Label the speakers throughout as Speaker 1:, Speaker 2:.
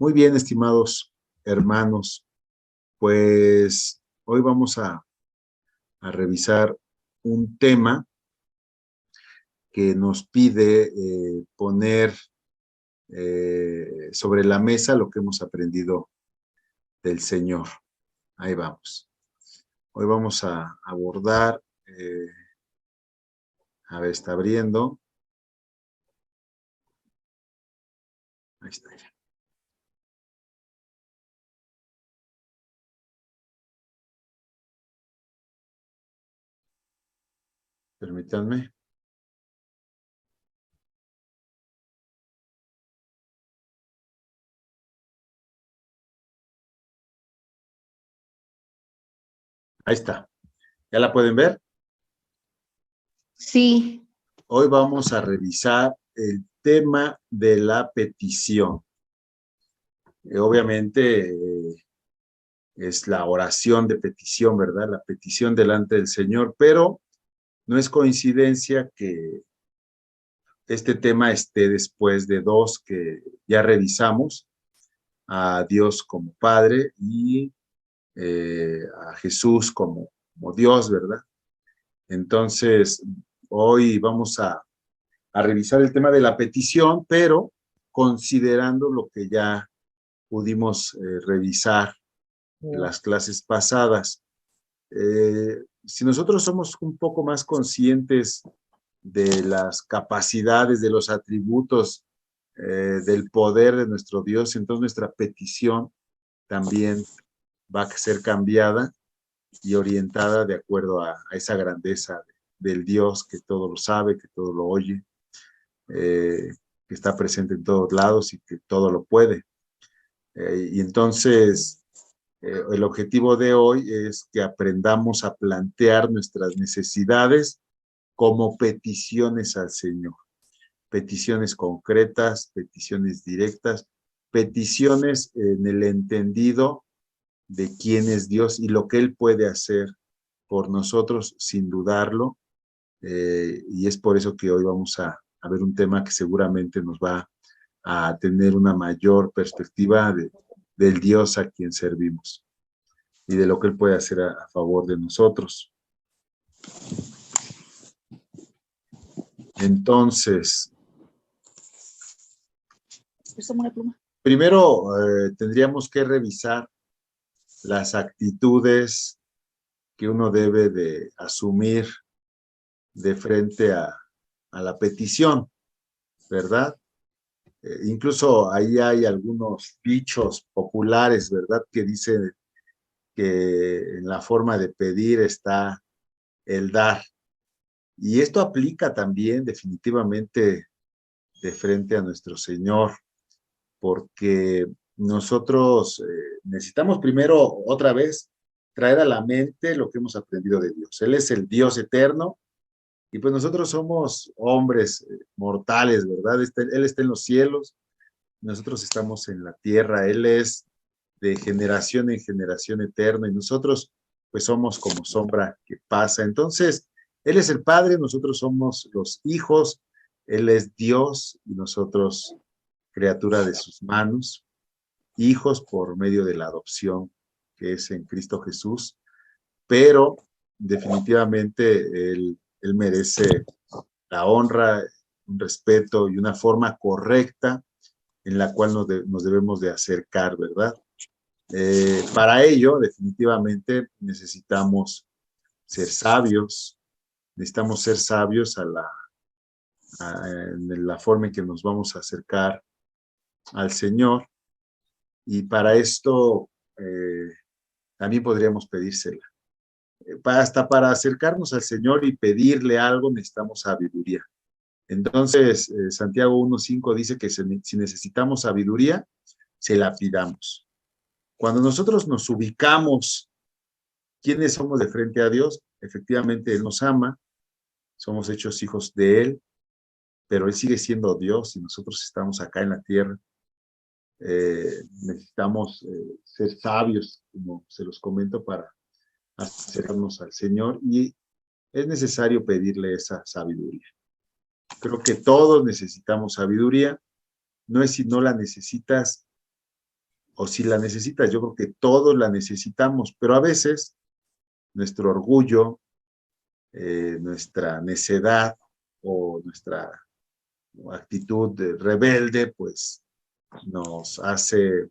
Speaker 1: Muy bien, estimados hermanos, pues hoy vamos a revisar un tema que nos pide poner sobre la mesa lo que hemos aprendido del Señor. Ahí vamos. Hoy vamos a abordar, a ver, está abriendo. Ahí está. Permítanme. Ahí está. ¿Ya la pueden ver?
Speaker 2: Sí.
Speaker 1: Hoy vamos a revisar el tema de la petición. Obviamente es la oración de petición, ¿verdad? La petición delante del Señor, pero no es coincidencia que este tema esté después de dos que ya revisamos, a Dios como Padre y a Jesús como Dios, ¿verdad? Entonces, hoy vamos a revisar el tema de la petición, pero considerando lo que ya pudimos revisar en las clases pasadas. Si nosotros somos un poco más conscientes de las capacidades, de los atributos, del poder de nuestro Dios, entonces nuestra petición también va a ser cambiada y orientada de acuerdo a esa grandeza del Dios que todo lo sabe, que todo lo oye, que está presente en todos lados y que todo lo puede. Y entonces, el objetivo de hoy es que aprendamos a plantear nuestras necesidades como peticiones al Señor. Peticiones concretas, peticiones directas, peticiones en el entendido de quién es Dios y lo que Él puede hacer por nosotros sin dudarlo. Y es por eso que hoy vamos a ver un tema que seguramente nos va a tener una mayor perspectiva del Dios a quien servimos y de lo que Él puede hacer a favor de nosotros. Entonces, primero tendríamos que revisar las actitudes que uno debe de asumir de frente a la petición, ¿verdad? Incluso ahí hay algunos dichos populares, ¿verdad? Que dicen que en la forma de pedir está el dar. Y esto aplica también definitivamente de frente a nuestro Señor, porque nosotros necesitamos primero, otra vez, traer a la mente lo que hemos aprendido de Dios. Él es el Dios eterno y pues nosotros somos hombres mortales, ¿verdad? Él está en los cielos, nosotros estamos en la tierra, Él es de generación en generación eterno y nosotros pues somos como sombra que pasa. Entonces, Él es el Padre, nosotros somos los hijos, Él es Dios y nosotros criatura de sus manos, hijos por medio de la adopción que es en Cristo Jesús, pero definitivamente Él merece la honra, un respeto y una forma correcta en la cual nos debemos de acercar, ¿verdad? Para ello, definitivamente, necesitamos ser sabios, necesitamos ser sabios en la forma en que nos vamos a acercar al Señor, y para esto también podríamos pedírsela. Hasta para acercarnos al Señor y pedirle algo necesitamos sabiduría. Entonces, Santiago 1:5 dice que si necesitamos sabiduría, se la pidamos. Cuando nosotros nos ubicamos quiénes somos de frente a Dios, efectivamente Él nos ama, somos hechos hijos de Él, pero Él sigue siendo Dios y nosotros estamos acá en la tierra. Necesitamos ser sabios, como se los comento, para acercarnos al Señor, y es necesario pedirle esa sabiduría. Creo que todos necesitamos sabiduría, no es si no la necesitas, o si la necesitas. Yo creo que todos la necesitamos, pero a veces nuestro orgullo, nuestra necedad o nuestra actitud rebelde, pues nos hace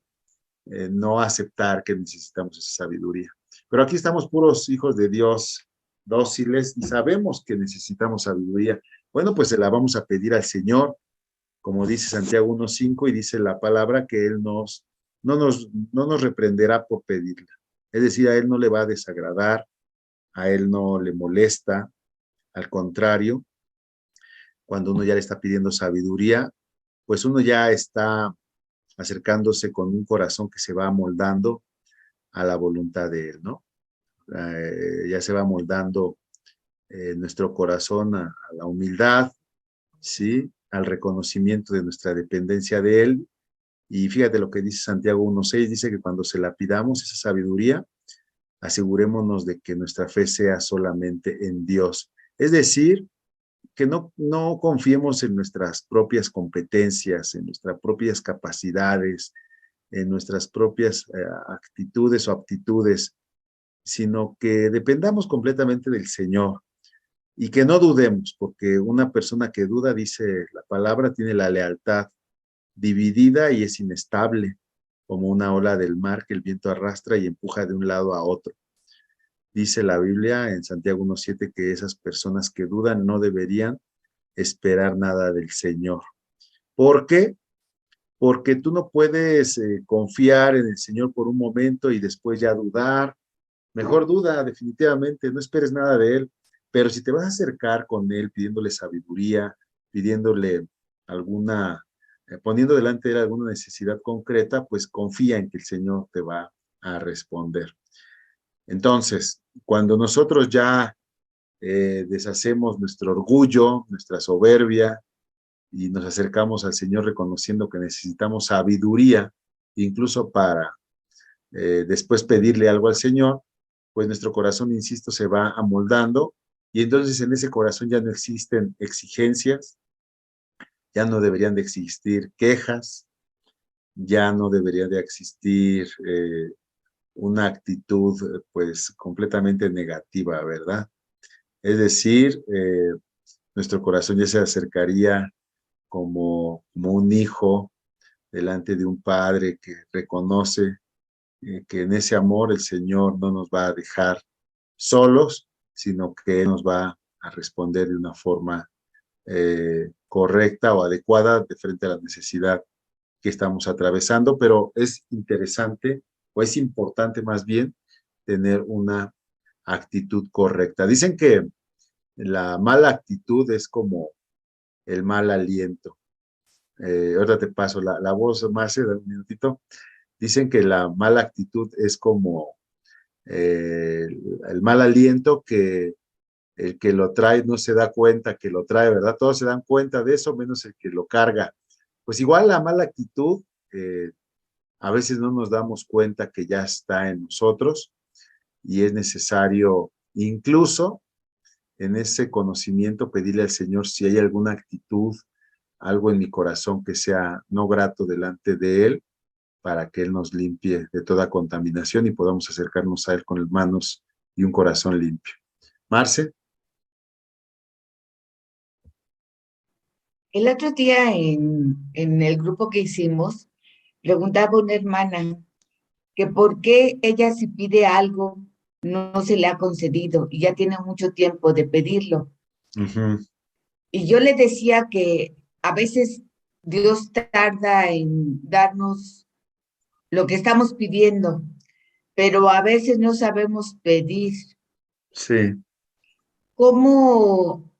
Speaker 1: no aceptar que necesitamos esa sabiduría. Pero aquí estamos puros hijos de Dios, dóciles, y sabemos que necesitamos sabiduría. Bueno, pues se la vamos a pedir al Señor, como dice Santiago 1:5, y dice la palabra que Él no nos reprenderá por pedirla. Es decir, a Él no le va a desagradar, a Él no le molesta, al contrario, cuando uno ya le está pidiendo sabiduría, pues uno ya está acercándose con un corazón que se va amoldando a la voluntad de Él, ¿no? Ya se va moldando nuestro corazón a la humildad, ¿sí? Al reconocimiento de nuestra dependencia de Él. Y fíjate lo que dice Santiago 1:6, dice que cuando se la pidamos esa sabiduría, asegurémonos de que nuestra fe sea solamente en Dios. Es decir, que no confiemos en nuestras propias competencias, en nuestras propias capacidades, en nuestras propias actitudes o aptitudes, sino que dependamos completamente del Señor y que no dudemos, porque una persona que duda, dice la palabra, tiene la lealtad dividida y es inestable, como una ola del mar que el viento arrastra y empuja de un lado a otro. Dice la Biblia en Santiago 1:7 que esas personas que dudan no deberían esperar nada del Señor. ¿Por qué? Porque tú no puedes confiar en el Señor por un momento y después ya dudar. Mejor duda, definitivamente, no esperes nada de Él. Pero si te vas a acercar con Él pidiéndole sabiduría, pidiéndole alguna, poniendo delante de Él alguna necesidad concreta, pues confía en que el Señor te va a responder. Entonces, cuando nosotros ya deshacemos nuestro orgullo, nuestra soberbia, y nos acercamos al Señor reconociendo que necesitamos sabiduría, incluso para después pedirle algo al Señor, pues nuestro corazón, insisto, se va amoldando y entonces en ese corazón ya no existen exigencias, ya no deberían de existir quejas, ya no debería de existir una actitud pues completamente negativa, ¿verdad? Es decir, nuestro corazón ya se acercaría como un hijo delante de un padre que reconoce que en ese amor el Señor no nos va a dejar solos, sino que nos va a responder de una forma correcta o adecuada de frente a la necesidad que estamos atravesando, pero es interesante o es importante más bien tener una actitud correcta. Dicen que la mala actitud es como el mal aliento. Ahora te paso la voz, Marce, de un minutito. Dicen que la mala actitud es como el mal aliento, que el que lo trae no se da cuenta que lo trae, ¿verdad? Todos se dan cuenta de eso, menos el que lo carga. Pues igual la mala actitud, a veces no nos damos cuenta que ya está en nosotros y es necesario incluso en ese conocimiento pedirle al Señor si hay alguna actitud, algo en mi corazón que sea no grato delante de Él, para que Él nos limpie de toda contaminación y podamos acercarnos a Él con manos y un corazón limpio. Marce.
Speaker 2: El otro día en el grupo que hicimos, preguntaba una hermana que por qué ella si pide algo no se le ha concedido y ya tiene mucho tiempo de pedirlo.
Speaker 1: Uh-huh.
Speaker 2: Y yo le decía que a veces Dios tarda en darnos lo que estamos pidiendo, pero a veces no sabemos pedir.
Speaker 1: Sí.
Speaker 2: ¿Cómo,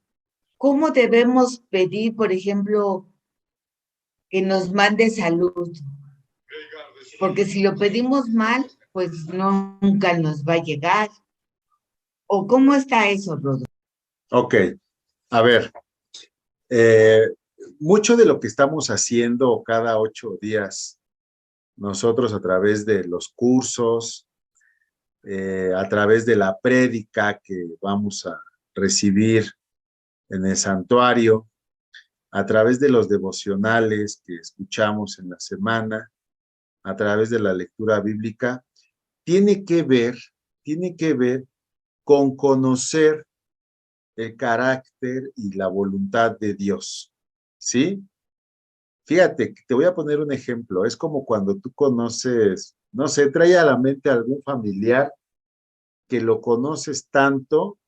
Speaker 2: cómo debemos pedir, por ejemplo, que nos mande salud? Porque si lo pedimos mal, pues nunca nos va a llegar. ¿O cómo está eso, Rodo?
Speaker 1: Ok, a ver, eh, mucho de lo que estamos haciendo cada 8 días, nosotros a través de los cursos, a través de la prédica que vamos a recibir en el santuario, a través de los devocionales que escuchamos en la semana, a través de la lectura bíblica, tiene que ver, tiene que ver con conocer el carácter y la voluntad de Dios, ¿sí? Fíjate, te voy a poner un ejemplo. Es como cuando tú conoces, no sé, trae a la mente a algún familiar que lo conoces tanto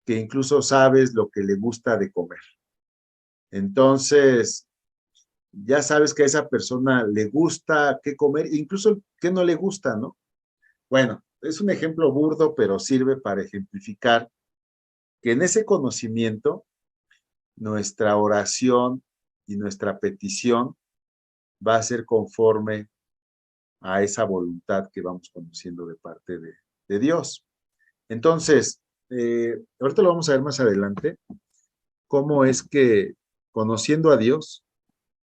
Speaker 1: que incluso sabes lo que le gusta de comer. Entonces, ya sabes que a esa persona le gusta qué comer, incluso qué no le gusta, ¿no? Bueno, es un ejemplo burdo, pero sirve para ejemplificar que en ese conocimiento, nuestra oración y nuestra petición va a ser conforme a esa voluntad que vamos conociendo de parte de Dios. Entonces, ahorita lo vamos a ver más adelante, cómo es que conociendo a Dios,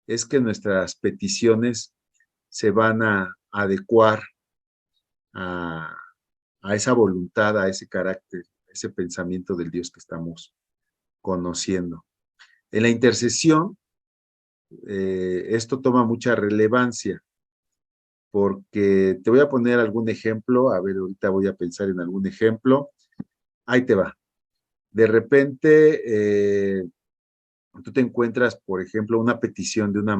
Speaker 1: es que nuestras peticiones se van a adecuar a, a esa voluntad, a ese carácter, a ese pensamiento del Dios que estamos conociendo. En la intercesión, esto toma mucha relevancia, porque te voy a poner algún ejemplo, a ver, ahorita voy a pensar en algún ejemplo, ahí te va. De repente, tú te encuentras, por ejemplo, una petición de una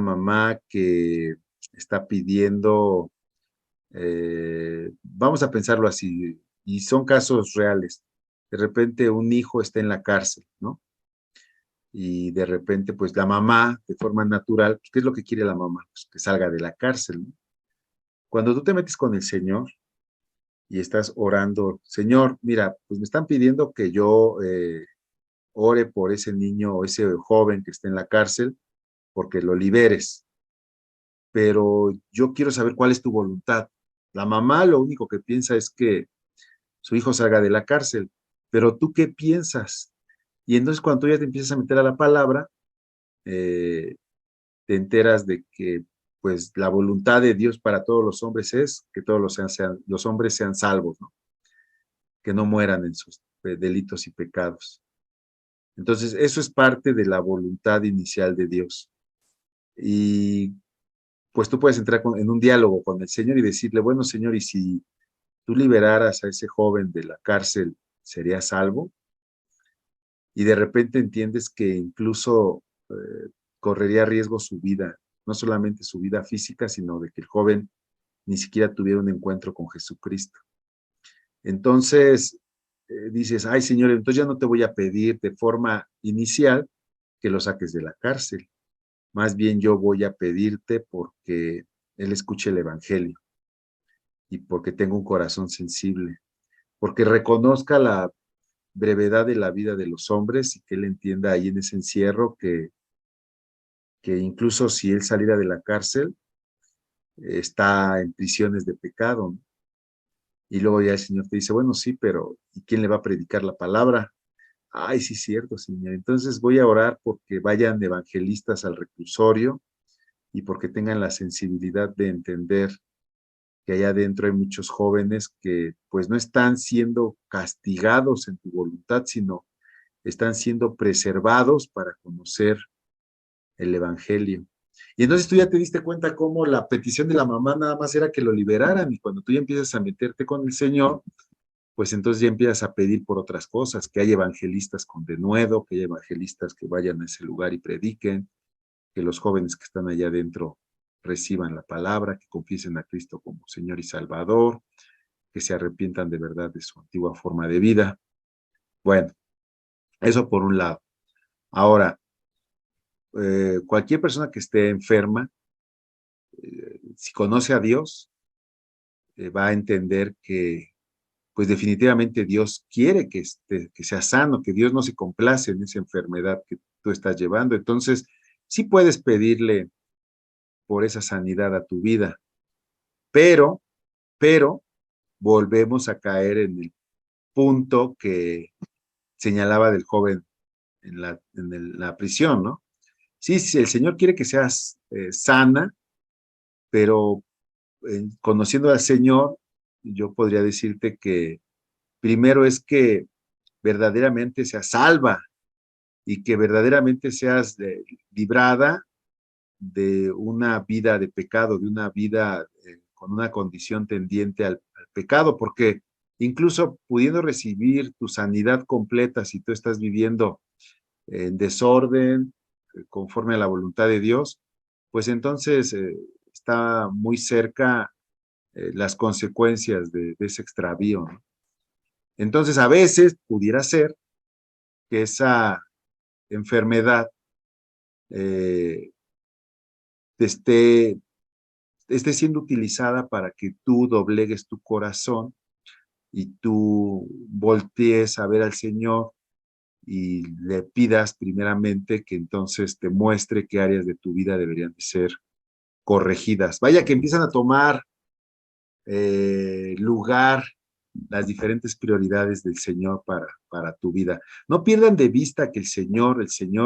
Speaker 1: mamá que está pidiendo, vamos a pensarlo así, y son casos reales. De repente un hijo está en la cárcel, ¿no? Y de repente, pues la mamá, de forma natural, ¿qué es lo que quiere la mamá? Pues que salga de la cárcel, ¿no? Cuando tú te metes con el Señor y estás orando, Señor, mira, pues me están pidiendo que yo ore por ese niño o ese joven que está en la cárcel, porque lo liberes, pero yo quiero saber cuál es tu voluntad. La mamá lo único que piensa es que su hijo salga de la cárcel, pero tú qué piensas. Y entonces cuando tú ya te empiezas a meter a la palabra, eh, te enteras de que pues la voluntad de Dios para todos los hombres es que todos los hombres sean salvos, ¿no? Que no mueran en sus delitos y pecados. Entonces, eso es parte de la voluntad inicial de Dios. Y pues tú puedes entrar en un diálogo con el Señor y decirle, bueno, Señor, y si tú liberaras a ese joven de la cárcel, ¿sería salvo? Y de repente entiendes que incluso correría riesgo su vida, no solamente su vida física, sino de que el joven ni siquiera tuviera un encuentro con Jesucristo. Entonces, dices, ay Señor, entonces ya no te voy a pedir de forma inicial que lo saques de la cárcel. Más bien yo voy a pedirte porque él escuche el Evangelio y porque tenga un corazón sensible, porque reconozca la brevedad de la vida de los hombres y que él entienda ahí en ese encierro que incluso si él saliera de la cárcel, está en prisiones de pecado, ¿no? Y luego ya el Señor te dice, bueno, sí, pero ¿y quién le va a predicar la palabra? Ay, sí, cierto, Señor. Entonces voy a orar porque vayan evangelistas al reclusorio y porque tengan la sensibilidad de entender que allá adentro hay muchos jóvenes que pues no están siendo castigados en tu voluntad, sino están siendo preservados para conocer el Evangelio. Y entonces tú ya te diste cuenta cómo la petición de la mamá nada más era que lo liberaran y cuando tú ya empiezas a meterte con el Señor, pues entonces ya empiezas a pedir por otras cosas, que haya evangelistas con denuedo, que haya evangelistas que vayan a ese lugar y prediquen, que los jóvenes que están allá adentro reciban la palabra, que confiesen a Cristo como Señor y Salvador, que se arrepientan de verdad de su antigua forma de vida. Bueno, eso por un lado. Ahora, cualquier persona que esté enferma, si conoce a Dios, va a entender que pues definitivamente Dios quiere que sea sano, que Dios no se complace en esa enfermedad que tú estás llevando. Entonces, sí puedes pedirle por esa sanidad a tu vida, pero, pero, volvemos a caer en el punto que señalaba del joven la prisión, ¿no? Sí, sí, el Señor quiere que seas sana, pero conociendo al Señor, yo podría decirte que primero es que verdaderamente seas salva y que verdaderamente seas librada de una vida de pecado, de una vida con una condición tendiente al pecado, porque incluso pudiendo recibir tu sanidad completa, si tú estás viviendo en desorden, conforme a la voluntad de Dios, pues entonces está muy cerca las consecuencias de ese extravío, ¿no? Entonces, a veces pudiera ser que esa enfermedad eh, esté, esté siendo utilizada para que tú doblegues tu corazón y tú voltees a ver al Señor y le pidas primeramente que entonces te muestre qué áreas de tu vida deberían de ser corregidas. Vaya que empiezan a tomar lugar las diferentes prioridades del Señor para tu vida. No pierdan de vista que el Señor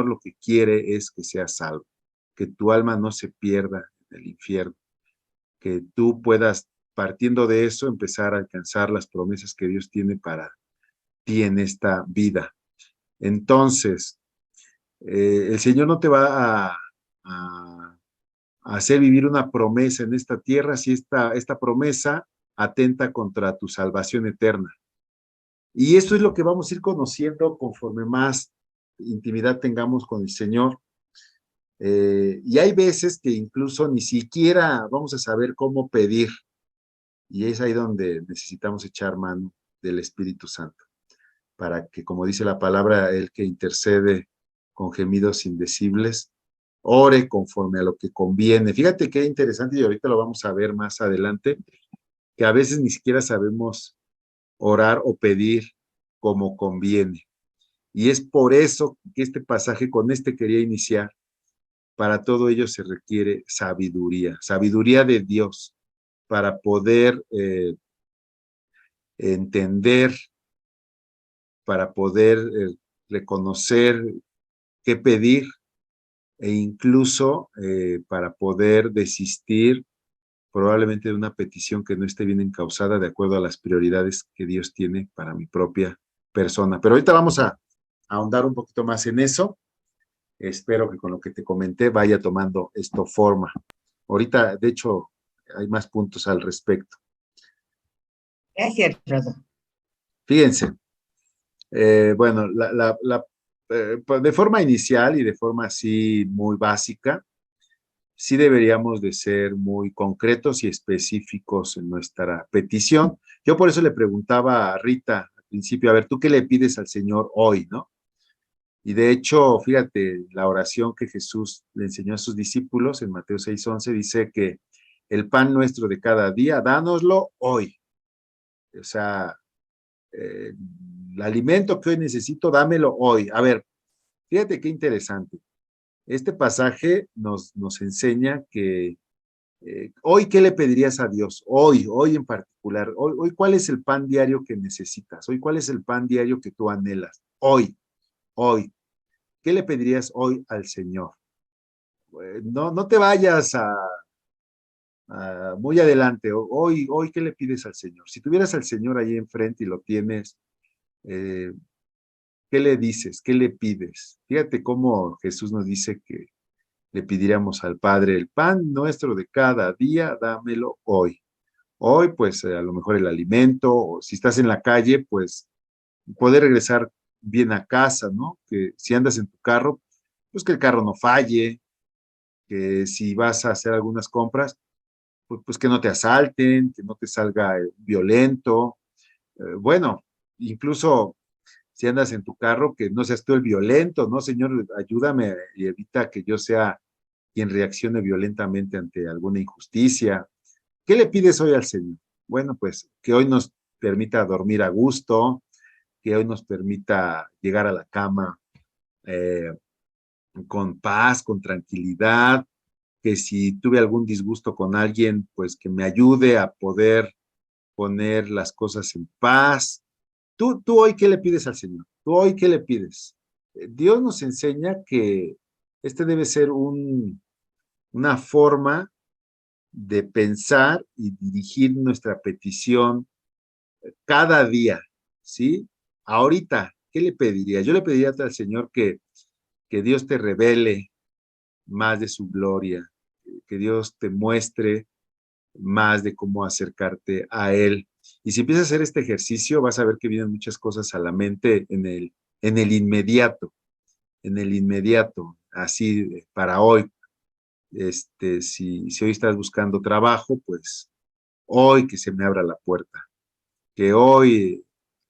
Speaker 1: lo que quiere es que seas salvo, que tu alma no se pierda en el infierno, que tú puedas, partiendo de eso, empezar a alcanzar las promesas que Dios tiene para ti en esta vida. Entonces, el Señor no te va a hacer vivir una promesa en esta tierra si esta promesa atenta contra tu salvación eterna. Y esto es lo que vamos a ir conociendo conforme más intimidad tengamos con el Señor. Y hay veces que incluso ni siquiera vamos a saber cómo pedir. Y es ahí donde necesitamos echar mano del Espíritu Santo, para que, como dice la palabra, el que intercede con gemidos indecibles, ore conforme a lo que conviene. Fíjate qué interesante, y ahorita lo vamos a ver más adelante, que a veces ni siquiera sabemos orar o pedir como conviene. Y es por eso que este pasaje, con este quería iniciar. Para todo ello se requiere sabiduría, sabiduría de Dios, para poder entender, para poder reconocer qué pedir e incluso para poder desistir probablemente de una petición que no esté bien encauzada de acuerdo a las prioridades que Dios tiene para mi propia persona. Pero ahorita vamos a ahondar un poquito más en eso. Espero que con lo que te comenté vaya tomando esto forma. Ahorita, de hecho, hay más puntos al respecto.
Speaker 2: Gracias, Rodo.
Speaker 1: Fíjense, bueno, pues de forma inicial y de forma así muy básica, sí deberíamos de ser muy concretos y específicos en nuestra petición. Yo por eso le preguntaba a Rita al principio, a ver, ¿tú qué le pides al Señor hoy, no? Y de hecho, fíjate, la oración que Jesús le enseñó a sus discípulos en Mateo 6:11 dice que el pan nuestro de cada día, dánoslo hoy. O sea, el alimento que hoy necesito, dámelo hoy. A ver, fíjate qué interesante. Este pasaje nos enseña que hoy, ¿qué le pedirías a Dios? Hoy en particular. Hoy, ¿cuál es el pan diario que necesitas? Hoy, ¿cuál es el pan diario que tú anhelas? Hoy. ¿Qué le pedirías hoy al Señor? No te vayas muy adelante. Hoy, ¿qué le pides al Señor? Si tuvieras al Señor ahí enfrente y lo tienes, eh, ¿qué le dices? ¿Qué le pides? Fíjate cómo Jesús nos dice que le pidiéramos al Padre el pan nuestro de cada día, dámelo hoy. Hoy, pues a lo mejor el alimento, o si estás en la calle, pues poder regresar bien a casa, ¿no? Que si andas en tu carro, pues que el carro no falle, que si vas a hacer algunas compras, pues que no te asalten, que no te salga violento. Bueno, incluso si andas en tu carro, que no seas tú el violento, ¿no? Señor, ayúdame y evita que yo sea quien reaccione violentamente ante alguna injusticia. ¿Qué le pides hoy al Señor? Bueno, pues que hoy nos permita dormir a gusto, que hoy nos permita llegar a la cama eh, con paz, con tranquilidad, que si tuve algún disgusto con alguien, pues que me ayude a poder poner las cosas en paz. ¿Tú hoy qué le pides al Señor? ¿Tú hoy qué le pides? Dios nos enseña que este debe ser una forma de pensar y dirigir nuestra petición cada día, ¿sí? Ahorita, ¿qué le pediría? Yo le pediría al Señor que Dios te revele más de su gloria, que Dios te muestre más de cómo acercarte a Él. Y si empiezas a hacer este ejercicio, vas a ver que vienen muchas cosas a la mente en el inmediato, así para hoy. Si hoy estás buscando trabajo, pues hoy que se me abra la puerta, que hoy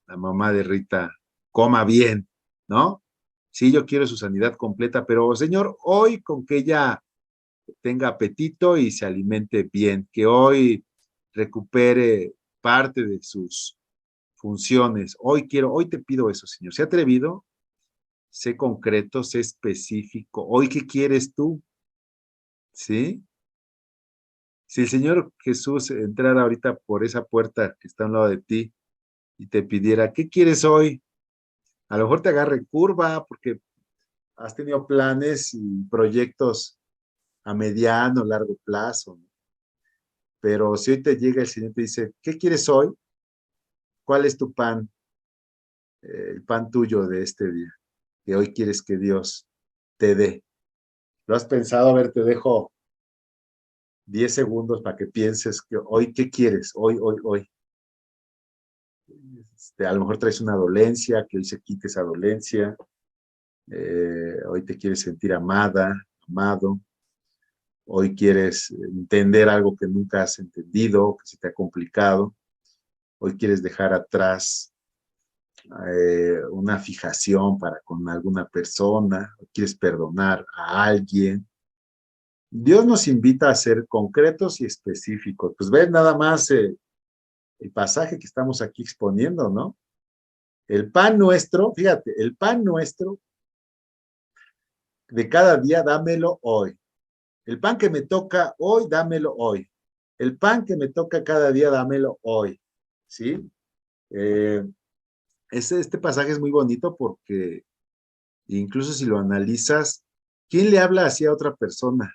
Speaker 1: la mamá de Rita coma bien, ¿no? Sí, yo quiero su sanidad completa, pero Señor, hoy con que ella tenga apetito y se alimente bien, que hoy recupere parte de sus funciones. Hoy te pido eso, Señor. Sé atrevido, sé concreto, sé específico. Hoy, ¿qué quieres tú? ¿Sí? Si el Señor Jesús entrara ahorita por esa puerta que está a un lado de ti y te pidiera, ¿qué quieres hoy? A lo mejor te agarre curva porque has tenido planes y proyectos a mediano, largo plazo. Pero si hoy te llega el Señor y te dice, ¿qué quieres hoy? ¿Cuál es tu pan? El pan tuyo de este día, que hoy quieres que Dios te dé. ¿Lo has pensado? A ver, te dejo 10 segundos para que pienses que hoy, ¿qué quieres? Hoy. A lo mejor traes una dolencia, que hoy se quite esa dolencia. Hoy te quieres sentir amada, amado. Hoy quieres entender algo que nunca has entendido, que se te ha complicado. Hoy quieres dejar atrás una fijación para con alguna persona. Hoy quieres perdonar a alguien. Dios nos invita a ser concretos y específicos. Pues ven nada más el pasaje que estamos aquí exponiendo, ¿no? El pan nuestro, fíjate, el pan nuestro de cada día, dámelo hoy. El pan que me toca hoy, dámelo hoy. El pan que me toca cada día, dámelo hoy. ¿Sí? Eh, este pasaje es muy bonito porque incluso si lo analizas, ¿quién le habla así a otra persona?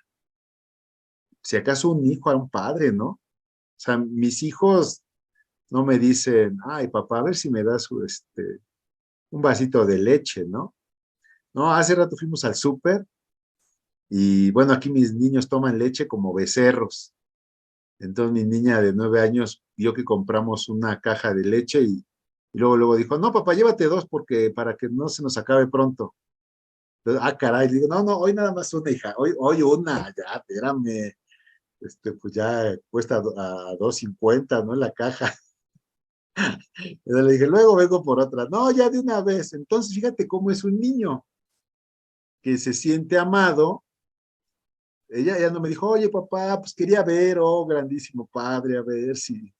Speaker 1: Si acaso un hijo a un padre, ¿no? O sea, mis hijos no me dicen, ay, papá, a ver si me das un vasito de leche, ¿no? No, hace rato fuimos al súper y bueno, aquí mis niños toman leche como becerros. Entonces mi niña de 9 años vio que compramos una caja de leche y luego dijo, no, papá, llévate dos porque para que no se nos acabe pronto. Entonces, caray, le digo, no, hoy nada más una hija, hoy una, ya, espérame, pues ya cuesta a 2.50, ¿no? La caja. Entonces le dije, luego vengo por otra. No, ya de una vez. Entonces, fíjate cómo es un niño que se siente amado. Ella ya no me dijo, oye, papá, pues quería ver, oh, grandísimo padre, a ver si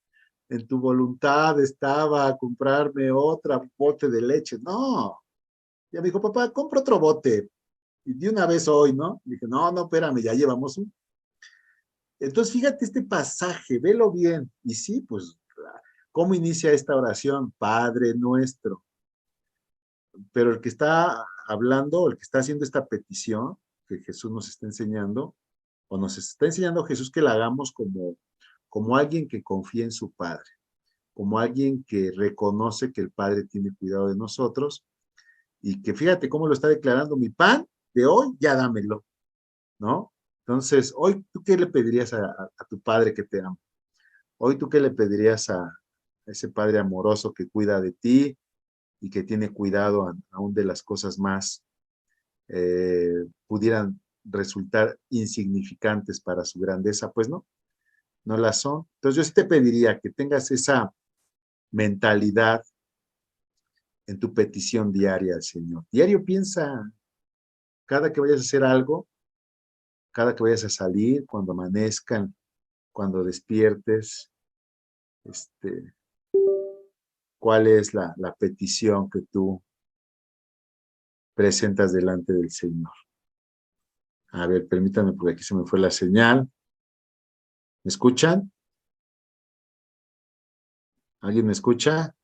Speaker 1: en tu voluntad estaba comprarme otra bote de leche. No, ya me dijo, papá, compra otro bote. Y de una vez hoy, ¿no? Dije, no, espérame, ya llevamos un. Entonces, fíjate este pasaje, velo bien. Y sí, pues, ¿cómo inicia esta oración? Padre nuestro. Pero el que está hablando, el que está haciendo esta petición que Jesús nos está enseñando, o nos está enseñando Jesús que la hagamos como alguien que confía en su Padre, como alguien que reconoce que el Padre tiene cuidado de nosotros y que fíjate cómo lo está declarando, mi pan de hoy, ya dámelo, ¿no? Entonces, hoy, ¿tú qué le pedirías a tu Padre que te ama? Hoy, ¿tú qué le pedirías a ese Padre amoroso que cuida de ti y que tiene cuidado aún de las cosas más pudieran resultar insignificantes para su grandeza? Pues no las son. Entonces yo sí te pediría que tengas esa mentalidad en tu petición diaria al Señor. Diario piensa, cada que vayas a hacer algo, cada que vayas a salir, cuando amanezcan, cuando despiertes, este, cuál es la petición que tú presentas delante del Señor. A ver, permítame porque aquí se me fue la señal. ¿Me escuchan? ¿Alguien me escucha?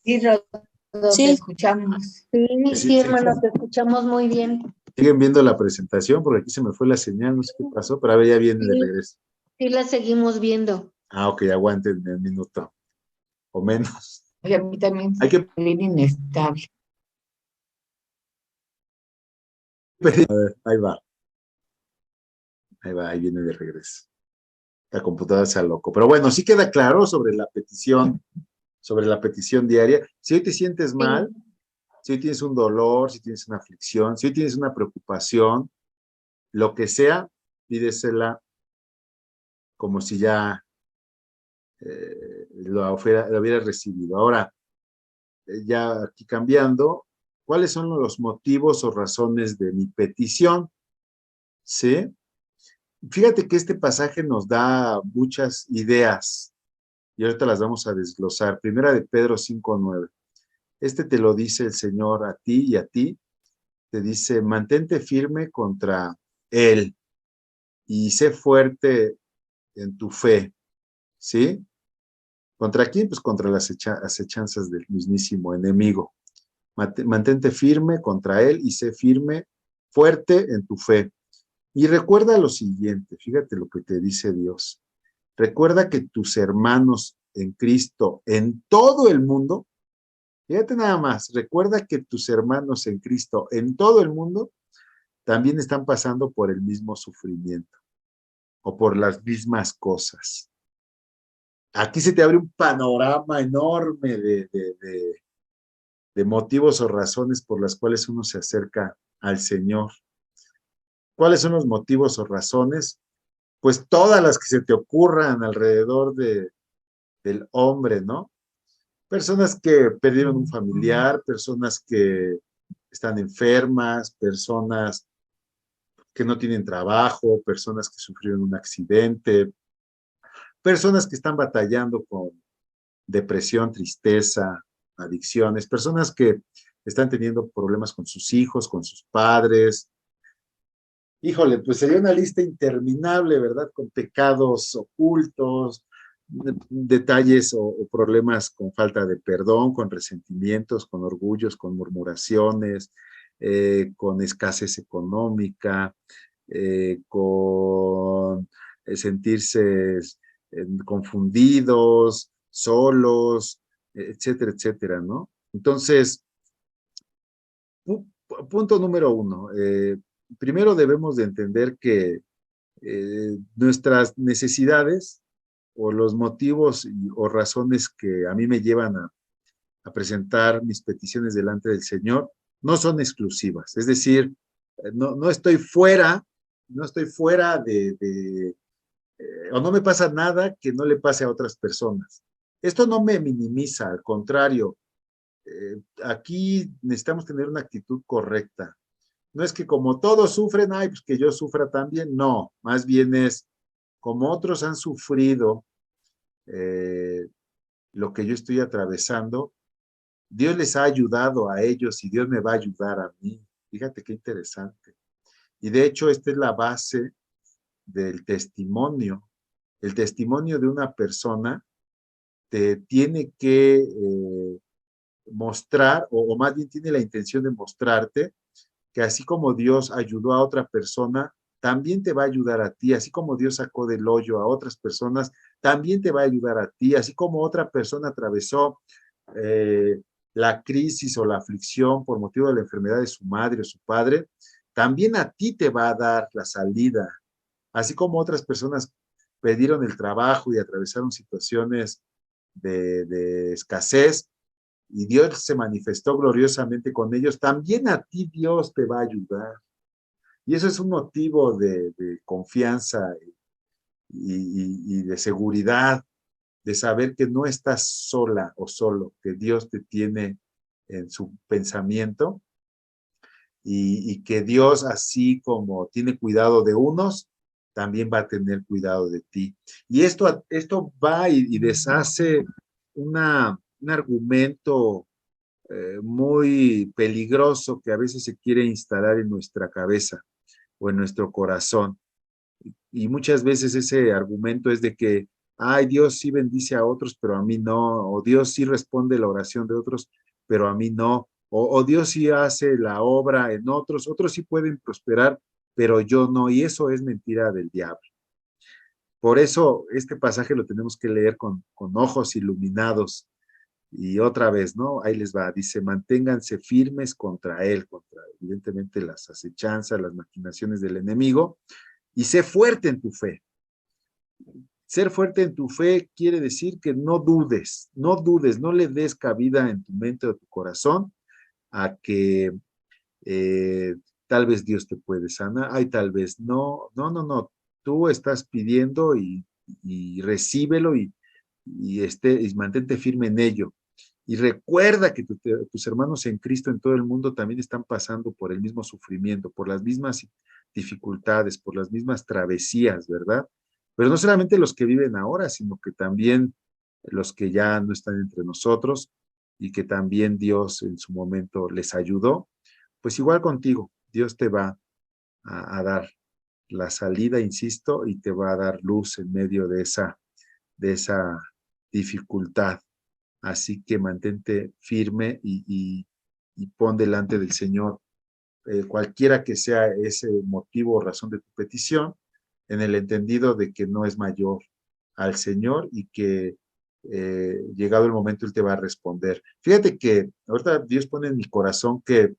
Speaker 2: Sí, Rodo, te
Speaker 3: Sí,
Speaker 2: escuchamos.
Speaker 3: sí, hermano, te escuchamos muy bien.
Speaker 1: Siguen viendo la presentación porque aquí se me fue la señal, no sé qué pasó, pero a ver, ya viene de
Speaker 3: Sí,
Speaker 1: regreso.
Speaker 3: sí la seguimos viendo.
Speaker 1: Ok, aguanten un minuto o menos.
Speaker 2: Oye, a mí también
Speaker 1: Hay
Speaker 2: se
Speaker 1: que
Speaker 2: bien inestable.
Speaker 1: pedir. A ver, ahí va. Ahí va, ahí viene de regreso. La computadora se loco. Pero bueno, sí queda claro sobre la petición diaria. Si hoy te sientes mal,
Speaker 3: Sí,
Speaker 1: si hoy tienes un dolor, si tienes una aflicción, si hoy tienes una preocupación, lo que sea, pídesela como si ya lo hubiera recibido. Ahora, ya aquí cambiando, ¿cuáles son los motivos o razones de mi petición? ¿Sí? Fíjate que este pasaje nos da muchas ideas y ahorita las vamos a desglosar. Primera de Pedro 5:9. Este te lo dice el Señor a ti y a ti. Te dice, mantente firme contra Él y sé fuerte en tu fe. ¿Sí? ¿Contra quién? Pues contra las acechanzas del mismísimo enemigo. Mantente firme contra Él y sé firme, fuerte en tu fe. Y recuerda lo siguiente, fíjate lo que te dice Dios. Recuerda que tus hermanos en Cristo en todo el mundo, fíjate nada más, recuerda que tus hermanos en Cristo en todo el mundo también están pasando por el mismo sufrimiento o por las mismas cosas. Aquí se te abre un panorama enorme de motivos o razones por las cuales uno se acerca al Señor. ¿Cuáles son los motivos o razones? Pues todas las que se te ocurran alrededor del hombre, ¿no? Personas que perdieron un familiar, personas que están enfermas, personas que no tienen trabajo, personas que sufrieron un accidente, personas que están batallando con depresión, tristeza, adicciones, personas que están teniendo problemas con sus hijos, con sus padres. Híjole, pues sería una lista interminable, ¿verdad? Con pecados ocultos, detalles o problemas con falta de perdón, con resentimientos, con orgullos, con murmuraciones, con escasez económica, con sentirse confundidos, solos, etcétera, etcétera, ¿no? Entonces, punto número uno, primero debemos de entender que nuestras necesidades o los motivos o razones que a mí me llevan a presentar mis peticiones delante del Señor no son exclusivas. Es decir, no estoy fuera, no estoy fuera o no me pasa nada que no le pase a otras personas. Esto no me minimiza, al contrario, aquí necesitamos tener una actitud correcta. No es que como todos sufren, ay, pues que yo sufra también. No, más bien es como otros han sufrido eh, lo que yo estoy atravesando, Dios les ha ayudado a ellos y Dios me va a ayudar a mí. Fíjate qué interesante. Y de hecho, esta es la base del testimonio. El testimonio de una persona te tiene que mostrar, o más bien tiene la intención de mostrarte que así como Dios ayudó a otra persona, también te va a ayudar a ti, así como Dios sacó del hoyo a otras personas, también te va a ayudar a ti, así como otra persona atravesó eh, la crisis o la aflicción por motivo de la enfermedad de su madre o su padre, también a ti te va a dar la salida, así como otras personas perdieron el trabajo y atravesaron situaciones de escasez, y Dios se manifestó gloriosamente con ellos, también a ti Dios te va a ayudar. Y eso es un motivo de confianza y de seguridad, de saber que no estás sola o solo, que Dios te tiene en su pensamiento y que Dios, así como tiene cuidado de unos, también va a tener cuidado de ti. Y esto va y deshace un argumento muy peligroso que a veces se quiere instalar en nuestra cabeza o en nuestro corazón. Y muchas veces ese argumento es de que, ay, Dios sí bendice a otros, pero a mí no, o Dios sí responde la oración de otros, pero a mí no, o Dios sí hace la obra en otros, otros sí pueden prosperar, pero yo no, y eso es mentira del diablo. Por eso este pasaje lo tenemos que leer con ojos iluminados. Y otra vez, ¿no? Ahí les va, dice, manténganse firmes contra él, contra evidentemente las acechanzas, las maquinaciones del enemigo, y sé fuerte en tu fe. Ser fuerte en tu fe quiere decir que no dudes, no le des cabida en tu mente o tu corazón a que tal vez Dios te puede sanar, ay, tal vez no, tú estás pidiendo y recíbelo y mantente firme en ello. Y recuerda que tus hermanos en Cristo en todo el mundo también están pasando por el mismo sufrimiento, por las mismas dificultades, por las mismas travesías, ¿verdad? Pero no solamente los que viven ahora, sino que también los que ya no están entre nosotros y que también Dios en su momento les ayudó, pues igual contigo, Dios te va a dar la salida, insisto, y te va a dar luz en medio de esa dificultad. Así que mantente firme y pon delante del Señor cualquiera que sea ese motivo o razón de tu petición, en el entendido de que no es mayor al Señor y que llegado el momento Él te va a responder. Fíjate que ahorita Dios pone en mi corazón que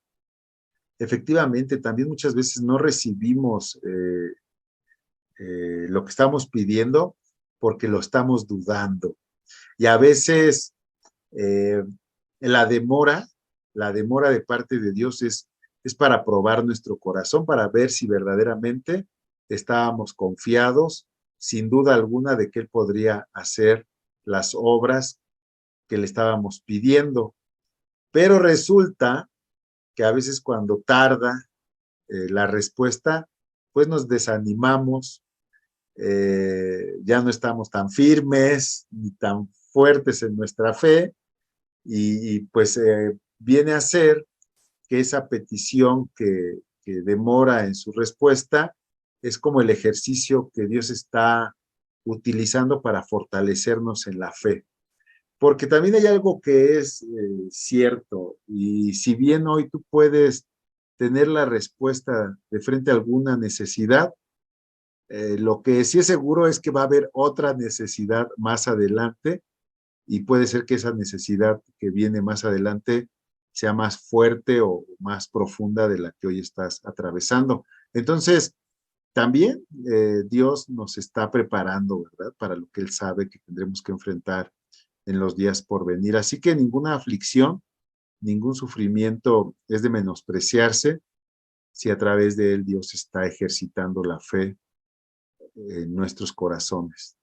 Speaker 1: efectivamente también muchas veces no recibimos lo que estamos pidiendo porque lo estamos dudando. Y a veces eh, la demora de parte de Dios es para probar nuestro corazón, para ver si verdaderamente estábamos confiados, sin duda alguna, de que Él podría hacer las obras que le estábamos pidiendo. Pero resulta que a veces cuando tarda la respuesta, pues nos desanimamos, ya no estamos tan firmes ni tan fuertes en nuestra fe y pues viene a ser que esa petición que demora en su respuesta es como el ejercicio que Dios está utilizando para fortalecernos en la fe. Porque también hay algo que es cierto, y si bien hoy tú puedes tener la respuesta de frente a alguna necesidad, lo que sí es seguro es que va a haber otra necesidad más adelante y puede ser que esa necesidad que viene más adelante sea más fuerte o más profunda de la que hoy estás atravesando. Entonces, también Dios nos está preparando, ¿verdad? Para lo que Él sabe que tendremos que enfrentar en los días por venir. Así que ninguna aflicción, ningún sufrimiento es de menospreciarse si a través de él Dios está ejercitando la fe en nuestros corazones.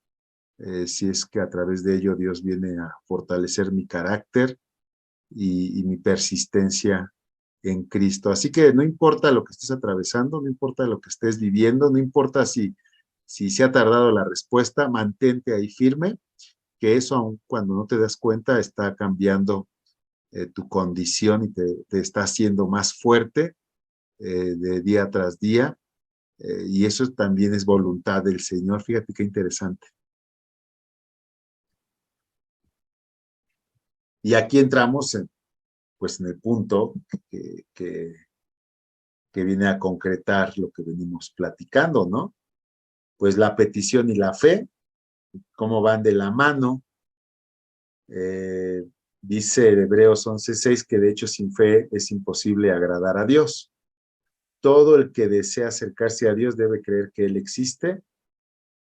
Speaker 1: Si es que a través de ello Dios viene a fortalecer mi carácter y mi persistencia en Cristo. Así que no importa lo que estés atravesando, no importa lo que estés viviendo, no importa si se ha tardado la respuesta, mantente ahí firme, que eso aun cuando no te das cuenta está cambiando tu condición y te está haciendo más fuerte de día tras día. Y eso también es voluntad del Señor. Fíjate qué interesante. Y aquí entramos pues en el punto que viene a concretar lo que venimos platicando, ¿no? Pues la petición y la fe, cómo van de la mano. Dice Hebreos 11:6 que de hecho sin fe es imposible agradar a Dios. Todo el que desea acercarse a Dios debe creer que Él existe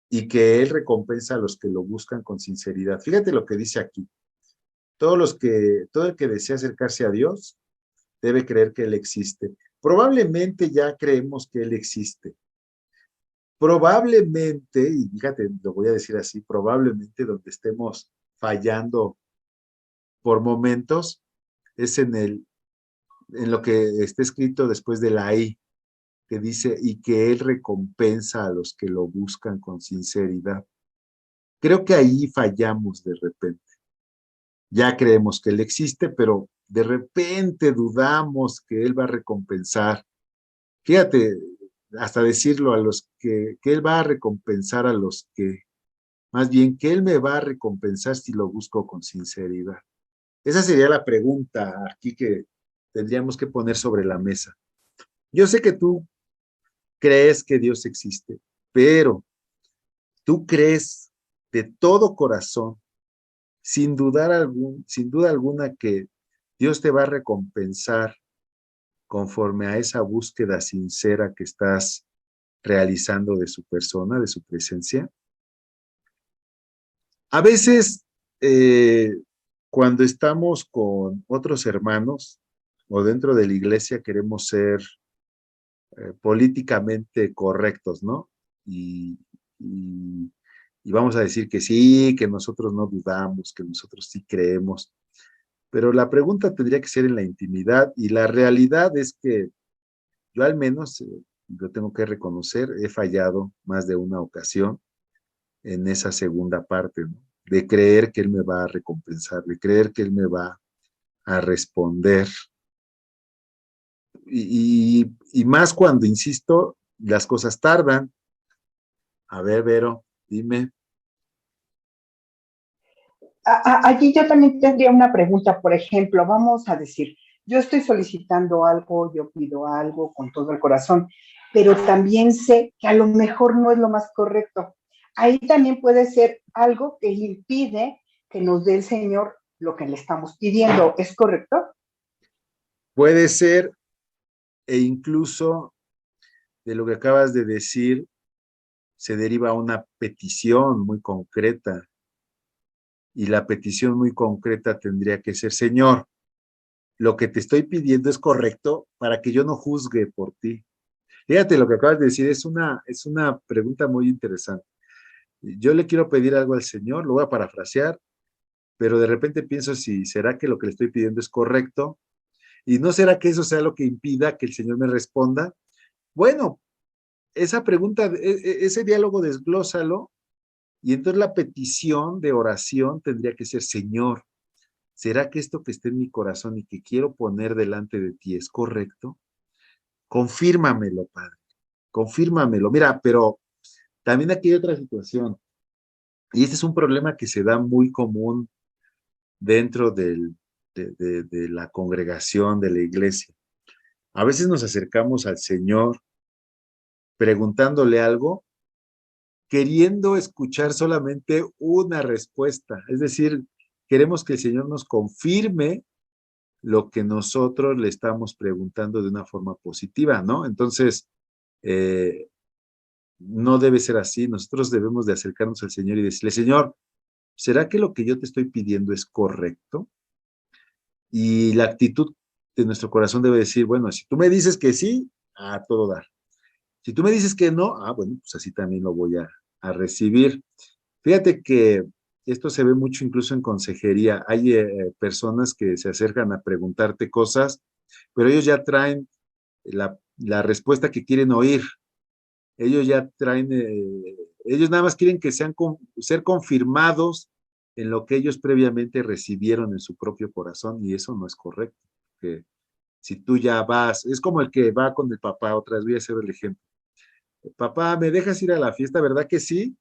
Speaker 1: y que Él recompensa a los que lo buscan con sinceridad. Fíjate lo que dice aquí. Todo el que desea acercarse a Dios debe creer que Él existe. Probablemente ya creemos que Él existe. Probablemente, y fíjate, lo voy a decir así, probablemente donde estemos fallando por momentos es en lo que está escrito después de la I, que dice, y que Él recompensa a los que lo buscan con sinceridad. Creo que ahí fallamos de repente. Ya creemos que Él existe, pero de repente dudamos que Él va a recompensar. Fíjate, hasta decirlo a los que Él va a recompensar a los que, más bien que Él me va a recompensar si lo busco con sinceridad. Esa sería la pregunta aquí que tendríamos que poner sobre la mesa. Yo sé que tú crees que Dios existe, pero tú crees de todo corazón, sin duda alguna, que Dios te va a recompensar conforme a esa búsqueda sincera que estás realizando de su persona, de su presencia. A veces, cuando estamos con otros hermanos o dentro de la iglesia, queremos ser políticamente correctos, ¿no? Y, y vamos a decir que sí, que nosotros no dudamos, que nosotros sí creemos. Pero la pregunta tendría que ser en la intimidad, y la realidad es que yo al menos, lo tengo que reconocer, he fallado más de una ocasión en esa segunda parte, ¿no? De creer que Él me va a recompensar, de creer que Él me va a responder. Y más cuando, insisto, las cosas tardan. A ver, Vero, dime.
Speaker 4: Allí yo también tendría una pregunta, por ejemplo, vamos a decir, yo estoy solicitando algo, yo pido algo con todo el corazón, pero también sé que a lo mejor no es lo más correcto. Ahí también puede ser algo que impide que nos dé el Señor lo que le estamos pidiendo, ¿es correcto?
Speaker 1: Puede ser, e incluso de lo que acabas de decir, se deriva una petición muy concreta, y la petición muy concreta tendría que ser: Señor, lo que te estoy pidiendo es correcto para que yo no juzgue por ti. Fíjate, lo que acabas de decir es una pregunta muy interesante. Yo le quiero pedir algo al Señor, lo voy a parafrasear, pero de repente pienso, si será que lo que le estoy pidiendo es correcto, y no será que eso sea lo que impida que el Señor me responda. Bueno, esa pregunta, ese diálogo desglósalo, y entonces la petición de oración tendría que ser: Señor, ¿será que esto que está en mi corazón y que quiero poner delante de ti es correcto? Confírmamelo, Padre, confírmamelo. Mira, pero también aquí hay otra situación, y este es un problema que se da muy común dentro de la congregación, de la iglesia. A veces nos acercamos al Señor preguntándole algo, queriendo escuchar solamente una respuesta. Es decir, queremos que el Señor nos confirme lo que nosotros le estamos preguntando de una forma positiva, ¿no? Entonces, no debe ser así. Nosotros debemos de acercarnos al Señor y decirle: Señor, ¿será que lo que yo te estoy pidiendo es correcto? Y la actitud de nuestro corazón debe decir: bueno, si tú me dices que sí, a todo dar. Si tú me dices que no, bueno, pues así también lo voy a recibir. Fíjate que esto se ve mucho incluso en consejería. Hay personas que se acercan a preguntarte cosas, pero ellos ya traen la respuesta que quieren oír. Ellos ya traen, ellos nada más quieren que ser confirmados en lo que ellos previamente recibieron en su propio corazón, y eso no es correcto. Que si tú ya vas, es como el que va con el papá. Otra vez voy a hacer el ejemplo: papá, ¿me dejas ir a la fiesta? ¿Verdad que sí?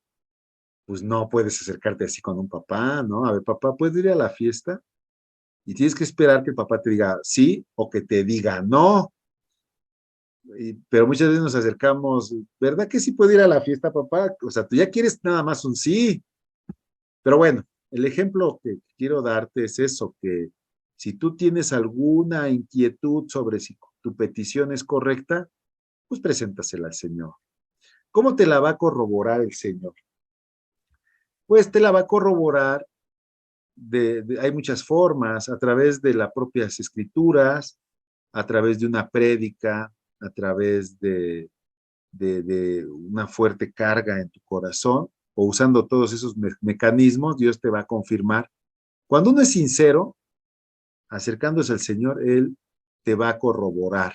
Speaker 1: Pues no puedes acercarte así con un papá, ¿no? A ver, papá, ¿puedes ir a la fiesta? Y tienes que esperar que el papá te diga sí o que te diga no. Pero muchas veces nos acercamos: ¿verdad que sí puedo ir a la fiesta, papá? O sea, tú ya quieres nada más un sí. Pero bueno, el ejemplo que quiero darte es eso, que si tú tienes alguna inquietud sobre si tu petición es correcta, pues preséntasela al Señor. ¿Cómo te la va a corroborar el Señor? Pues te la va a corroborar hay muchas formas: a través de las propias escrituras, a través de una prédica, a través de una fuerte carga en tu corazón, o usando todos esos mecanismos, Dios te va a confirmar. Cuando uno es sincero, acercándose al Señor, Él te va a corroborar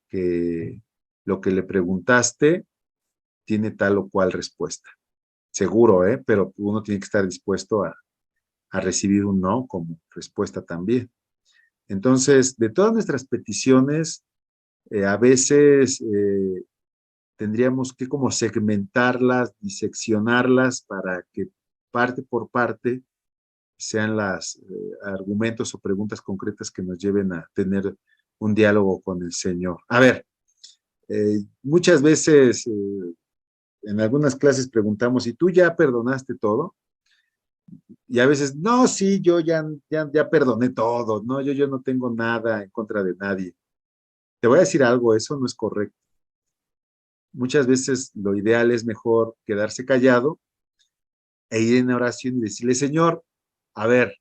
Speaker 1: que lo que le preguntaste tiene tal o cual respuesta. Seguro, pero uno tiene que estar dispuesto a recibir un no como respuesta también. Entonces, de todas nuestras peticiones, a veces tendríamos que como segmentarlas, diseccionarlas, para que parte por parte sean los argumentos o preguntas concretas que nos lleven a tener un diálogo con el Señor. A ver, muchas veces en algunas clases preguntamos: ¿y tú ya perdonaste todo? Y a veces: no, sí, yo ya perdoné todo, no, yo no tengo nada en contra de nadie. Te voy a decir algo: eso no es correcto. muchas veces lo ideal es mejor quedarse callado e ir en oración y decirle, Señor, a ver,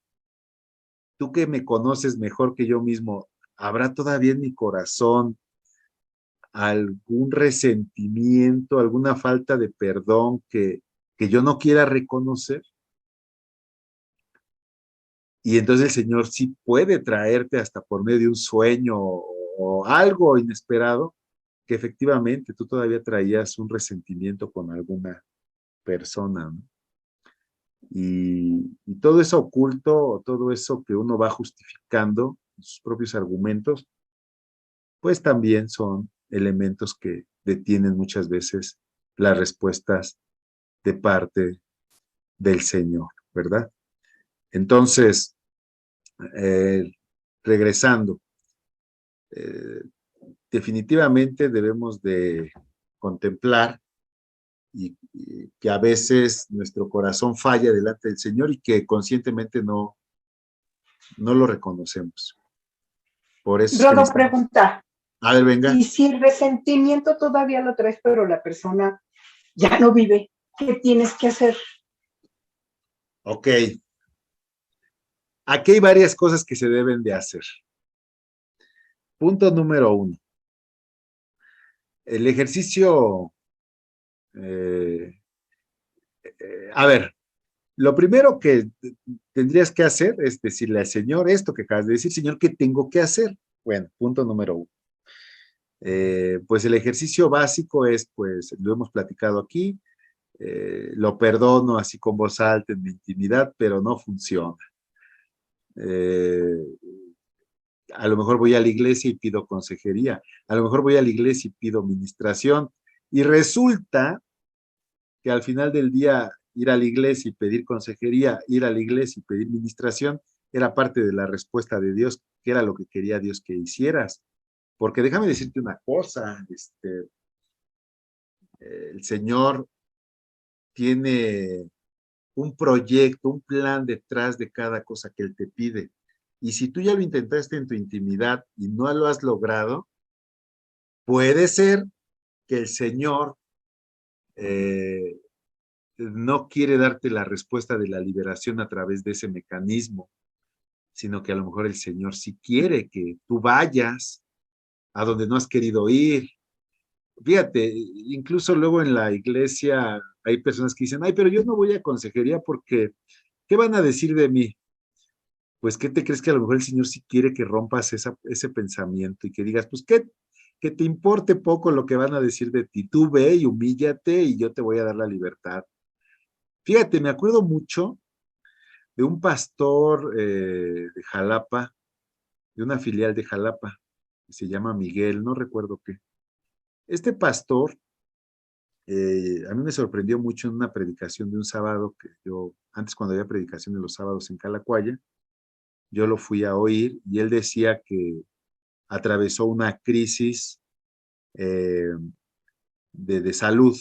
Speaker 1: tú que me conoces mejor que yo mismo, ¿habrá todavía en mi corazón algún resentimiento, alguna falta de perdón que yo no quiera reconocer? Y entonces el Señor sí puede traerte hasta por medio de un sueño o algo inesperado, que efectivamente tú todavía traías un resentimiento con alguna persona, ¿no? Y todo eso oculto, todo eso que uno va justificando, sus propios argumentos, pues también son elementos que detienen muchas veces las respuestas de parte del Señor, ¿verdad? Entonces, eh, regresando, eh, definitivamente debemos de contemplar y que a veces nuestro corazón falla delante del Señor y que conscientemente no lo reconocemos. Por eso es que
Speaker 4: Rodo
Speaker 1: necesitamos.
Speaker 4: pregunta,
Speaker 1: A ver, venga.
Speaker 4: ¿y si el resentimiento todavía lo traes, pero la persona ya no vive? ¿Qué tienes que hacer?
Speaker 1: Ok. Aquí hay varias cosas que se deben de hacer. Punto número 1. El ejercicio, eh, a ver, lo primero que tendrías que hacer es decirle al Señor esto que acabas de decir, Señor, ¿qué tengo que hacer? Bueno, punto número 1. Pues el ejercicio básico es, pues, lo hemos platicado aquí, lo perdono así con voz alta en mi intimidad, pero no funciona. Eh, a lo mejor voy a la iglesia y pido consejería, a lo mejor voy a la iglesia y pido ministración, y resulta que al final del día ir a la iglesia y pedir consejería, ir a la iglesia y pedir ministración, era parte de la respuesta de Dios, que era lo que quería Dios que hicieras. Porque déjame decirte una cosa, el Señor tiene un proyecto, un plan detrás de cada cosa que Él te pide. Y si tú ya lo intentaste en tu intimidad y no lo has logrado, puede ser que el Señor eh, no quiere darte la respuesta de la liberación a través de ese mecanismo, sino que a lo mejor el Señor sí quiere que tú vayas a donde no has querido ir. Fíjate, incluso luego en la iglesia hay personas que dicen, ay, pero yo no voy a consejería porque, ¿qué van a decir de mí? Pues, ¿qué te crees que a lo mejor el Señor sí quiere que rompas ese pensamiento y que digas, pues, que te importe poco lo que van a decir de ti? Tú ve y humíllate y yo te voy a dar la libertad. Fíjate, me acuerdo mucho de un pastor de Jalapa, de una filial de Jalapa, que se llama Miguel, no recuerdo qué. Este pastor, a mí me sorprendió mucho en una predicación de un sábado que yo, antes cuando había predicación de los sábados en Calacuaya, yo lo fui a oír y él decía que atravesó una crisis eh, de salud.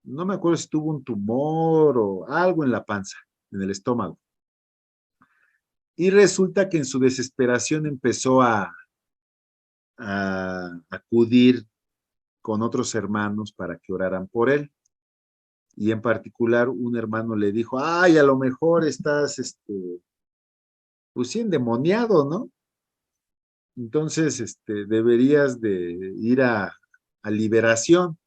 Speaker 1: No me acuerdo si tuvo un tumor o algo en la panza, en el estómago. Y resulta que en su desesperación empezó a acudir con otros hermanos para que oraran por él. Y en particular un hermano le dijo, ay, a lo mejor estás, pues sí, endemoniado, ¿no? Entonces, deberías de ir a liberación.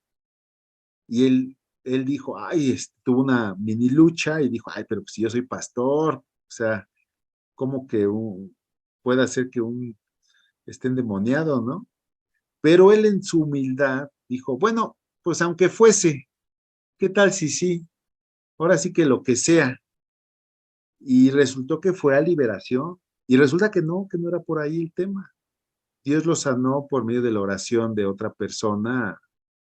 Speaker 1: Y él dijo, ay, tuvo una mini lucha y dijo, ay, pero pues si yo soy pastor, o sea, ¿cómo que puede ser que un esté endemoniado, ¿no? Pero él en su humildad dijo, bueno, pues aunque fuese, ¿qué tal si sí? Ahora sí que lo que sea. Y resultó que fue a liberación. Y resulta que no era por ahí el tema. Dios lo sanó por medio de la oración de otra persona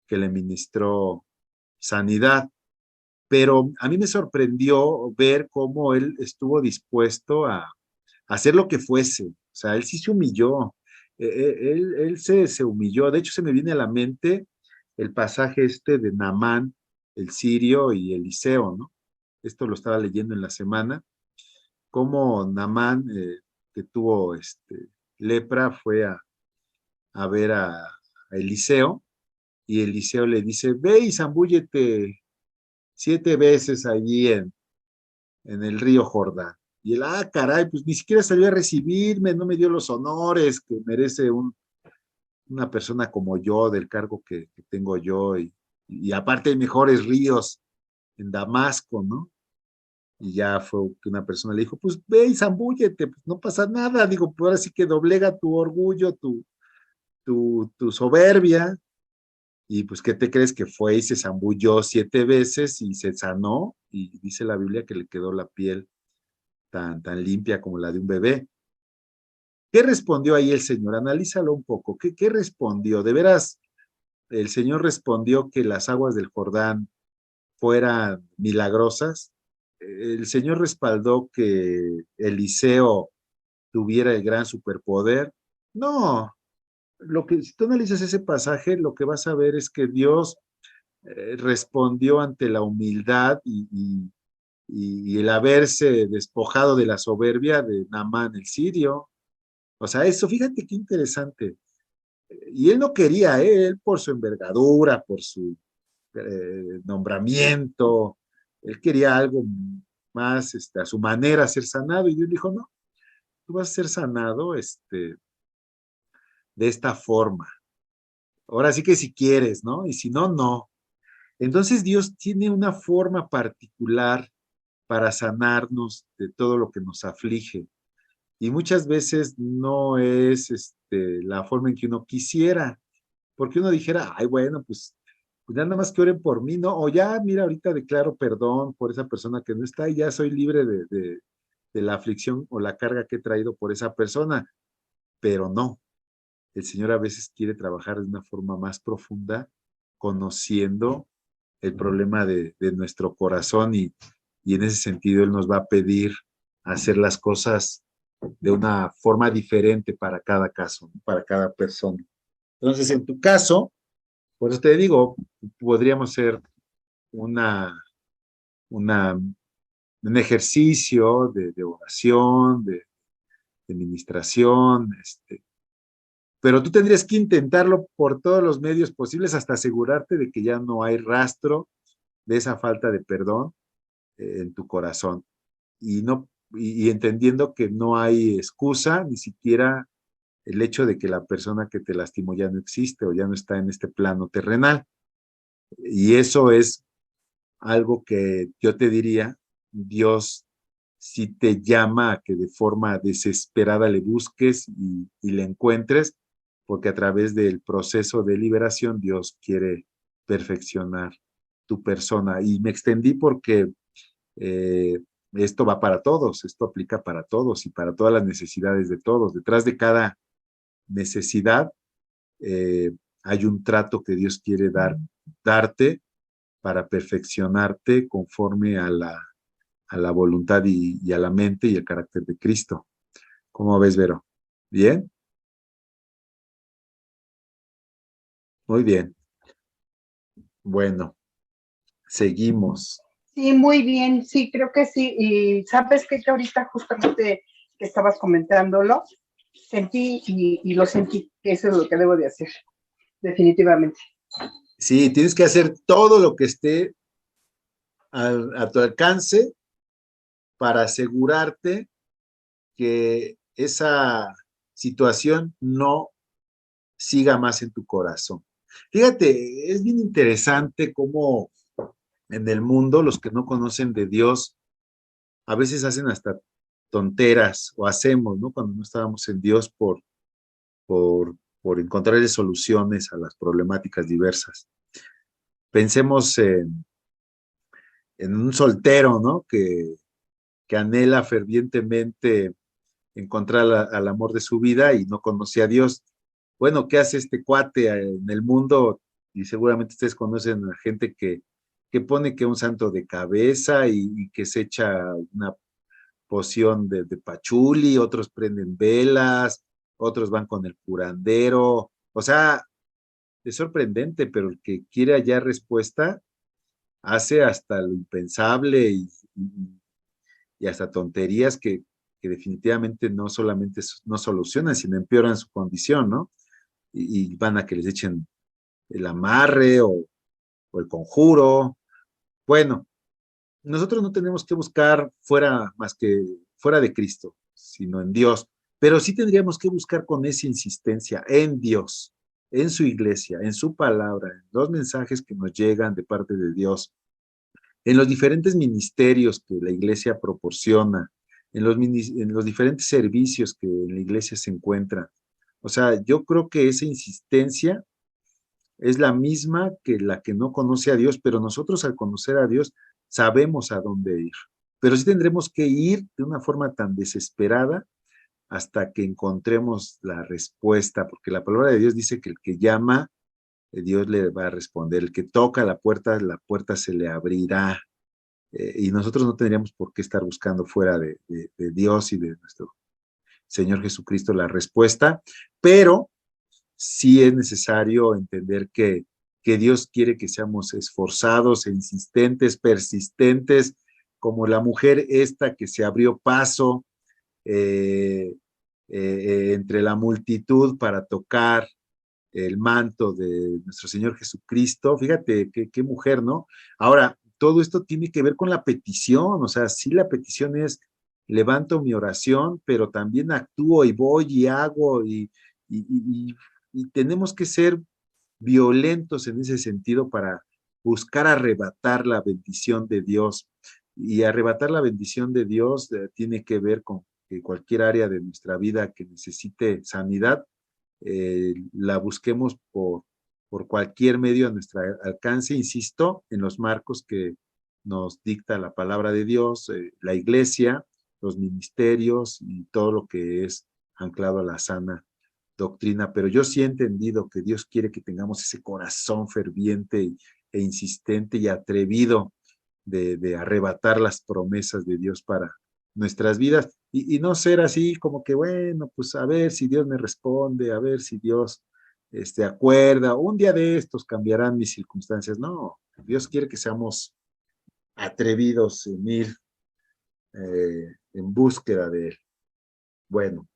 Speaker 1: que le ministró sanidad. Pero a mí me sorprendió ver cómo él estuvo dispuesto a hacer lo que fuese. O sea, él sí se humilló. Él se humilló. De hecho, se me viene a la mente el pasaje de Naamán, el sirio y Eliseo, ¿no? Esto lo estaba leyendo en la semana. Cómo Naamán, que tuvo lepra, fue a ver a Eliseo y Eliseo le dice, ve y zambúllete 7 veces allí en el río Jordán. Y él, caray, pues ni siquiera salió a recibirme, no me dio los honores que merece una persona como yo, del cargo que tengo yo, y aparte hay mejores ríos en Damasco, ¿no? Y ya fue que una persona le dijo, pues ve y zambúllete, pues no pasa nada, digo, pues ahora sí que doblega tu orgullo, tu soberbia, y pues, ¿qué te crees? Que fue y se zambulló 7 veces y se sanó, y dice la Biblia que le quedó la piel tan limpia como la de un bebé. ¿Qué respondió ahí el Señor? Analízalo un poco. ¿Qué respondió? ¿De veras el Señor respondió que las aguas del Jordán fueran milagrosas? ¿El Señor respaldó que Eliseo tuviera el gran superpoder? No. Si tú analizas ese pasaje, lo que vas a ver es que Dios respondió ante la humildad y el haberse despojado de la soberbia de Naamán el sirio. O sea, eso, fíjate qué interesante. Y él no quería, él por su envergadura, por su nombramiento, él quería algo más a su manera ser sanado, y Dios dijo, no, tú vas a ser sanado de esta forma. Ahora sí que si quieres, ¿no? Y si no, no. Entonces Dios tiene una forma particular para sanarnos de todo lo que nos aflige. Y muchas veces no es la forma en que uno quisiera, porque uno dijera, ay, bueno, pues ya nada más que oren por mí, ¿no? O ya, mira, ahorita declaro perdón por esa persona que no está y ya soy libre de la aflicción o la carga que he traído por esa persona. Pero no, el Señor a veces quiere trabajar de una forma más profunda, conociendo el problema de nuestro corazón, y en ese sentido Él nos va a pedir hacer las cosas de una forma diferente para cada caso, para cada persona. Entonces, en tu caso, por eso te digo, podríamos ser una, una, un ejercicio de oración, de administración, pero tú tendrías que intentarlo por todos los medios posibles hasta asegurarte de que ya no hay rastro de esa falta de perdón en tu corazón, y no y entendiendo que no hay excusa, ni siquiera el hecho de que la persona que te lastimó ya no existe o ya no está en este plano terrenal. Y eso es algo que yo te diría, Dios si te llama a que de forma desesperada le busques y le encuentres, porque a través del proceso de liberación Dios quiere perfeccionar tu persona. Y me extendí porque eh, esto va para todos, esto aplica para todos y para todas las necesidades de todos. Detrás de cada necesidad hay un trato que Dios quiere darte para perfeccionarte conforme a la voluntad y a la mente y el carácter de Cristo. ¿Cómo ves, Vero? ¿Bien? Muy bien. Bueno, seguimos.
Speaker 4: Sí, muy bien, sí, creo que sí. Y sabes que ahorita justamente que estabas comentándolo, sentí y lo sentí, que eso es lo que debo de hacer, definitivamente.
Speaker 1: Sí, tienes que hacer todo lo que esté a tu alcance para asegurarte que esa situación no siga más en tu corazón. Fíjate, es bien interesante cómo en el mundo los que no conocen de Dios a veces hacen hasta tonteras, o hacemos, ¿no? Cuando no estábamos en Dios por encontrarle soluciones a las problemáticas diversas. Pensemos en un soltero, ¿no? Que anhela fervientemente encontrar al amor de su vida y no conocía a Dios. Bueno, ¿qué hace este cuate en el mundo? Y seguramente ustedes conocen a gente que pone que un santo de cabeza y que se echa una poción de pachuli, otros prenden velas, otros van con el curandero. O sea, es sorprendente, pero el que quiere hallar respuesta hace hasta lo impensable y hasta tonterías que definitivamente no solamente no solucionan, sino empeoran su condición, ¿no? Y van a que les echen el amarre o el conjuro. Bueno, nosotros no tenemos que buscar fuera más que fuera de Cristo, sino en Dios, pero sí tendríamos que buscar con esa insistencia en Dios, en su iglesia, en su palabra, en los mensajes que nos llegan de parte de Dios, en los diferentes ministerios que la iglesia proporciona, en los diferentes servicios que en la iglesia se encuentran. O sea, yo creo que esa insistencia es la misma que la que no conoce a Dios, pero nosotros al conocer a Dios sabemos a dónde ir. Pero sí tendremos que ir de una forma tan desesperada hasta que encontremos la respuesta, porque la palabra de Dios dice que el que llama, Dios le va a responder. El que toca la puerta se le abrirá. Y nosotros no tendríamos por qué estar buscando fuera de Dios y de nuestro Señor Jesucristo la respuesta, pero sí es necesario entender que Dios quiere que seamos esforzados e insistentes, persistentes, como la mujer esta que se abrió paso entre la multitud para tocar el manto de nuestro Señor Jesucristo. Fíjate qué mujer, ¿no? Ahora, todo esto tiene que ver con la petición, o sea, sí la petición es, levanto mi oración, pero también actúo y voy y hago y tenemos que ser violentos en ese sentido para buscar arrebatar la bendición de Dios. Y arrebatar la bendición de Dios tiene que ver con que cualquier área de nuestra vida que necesite sanidad, la busquemos por cualquier medio a nuestro alcance, insisto, en los marcos que nos dicta la palabra de Dios, la iglesia, los ministerios y todo lo que es anclado a la sana doctrina. Pero yo sí he entendido que Dios quiere que tengamos ese corazón ferviente e insistente y atrevido de arrebatar las promesas de Dios para nuestras vidas y no ser así como que, bueno, pues a ver si Dios me responde, a ver si Dios acuerda, un día de estos cambiarán mis circunstancias. No, Dios quiere que seamos atrevidos en ir en búsqueda de Él. Bueno,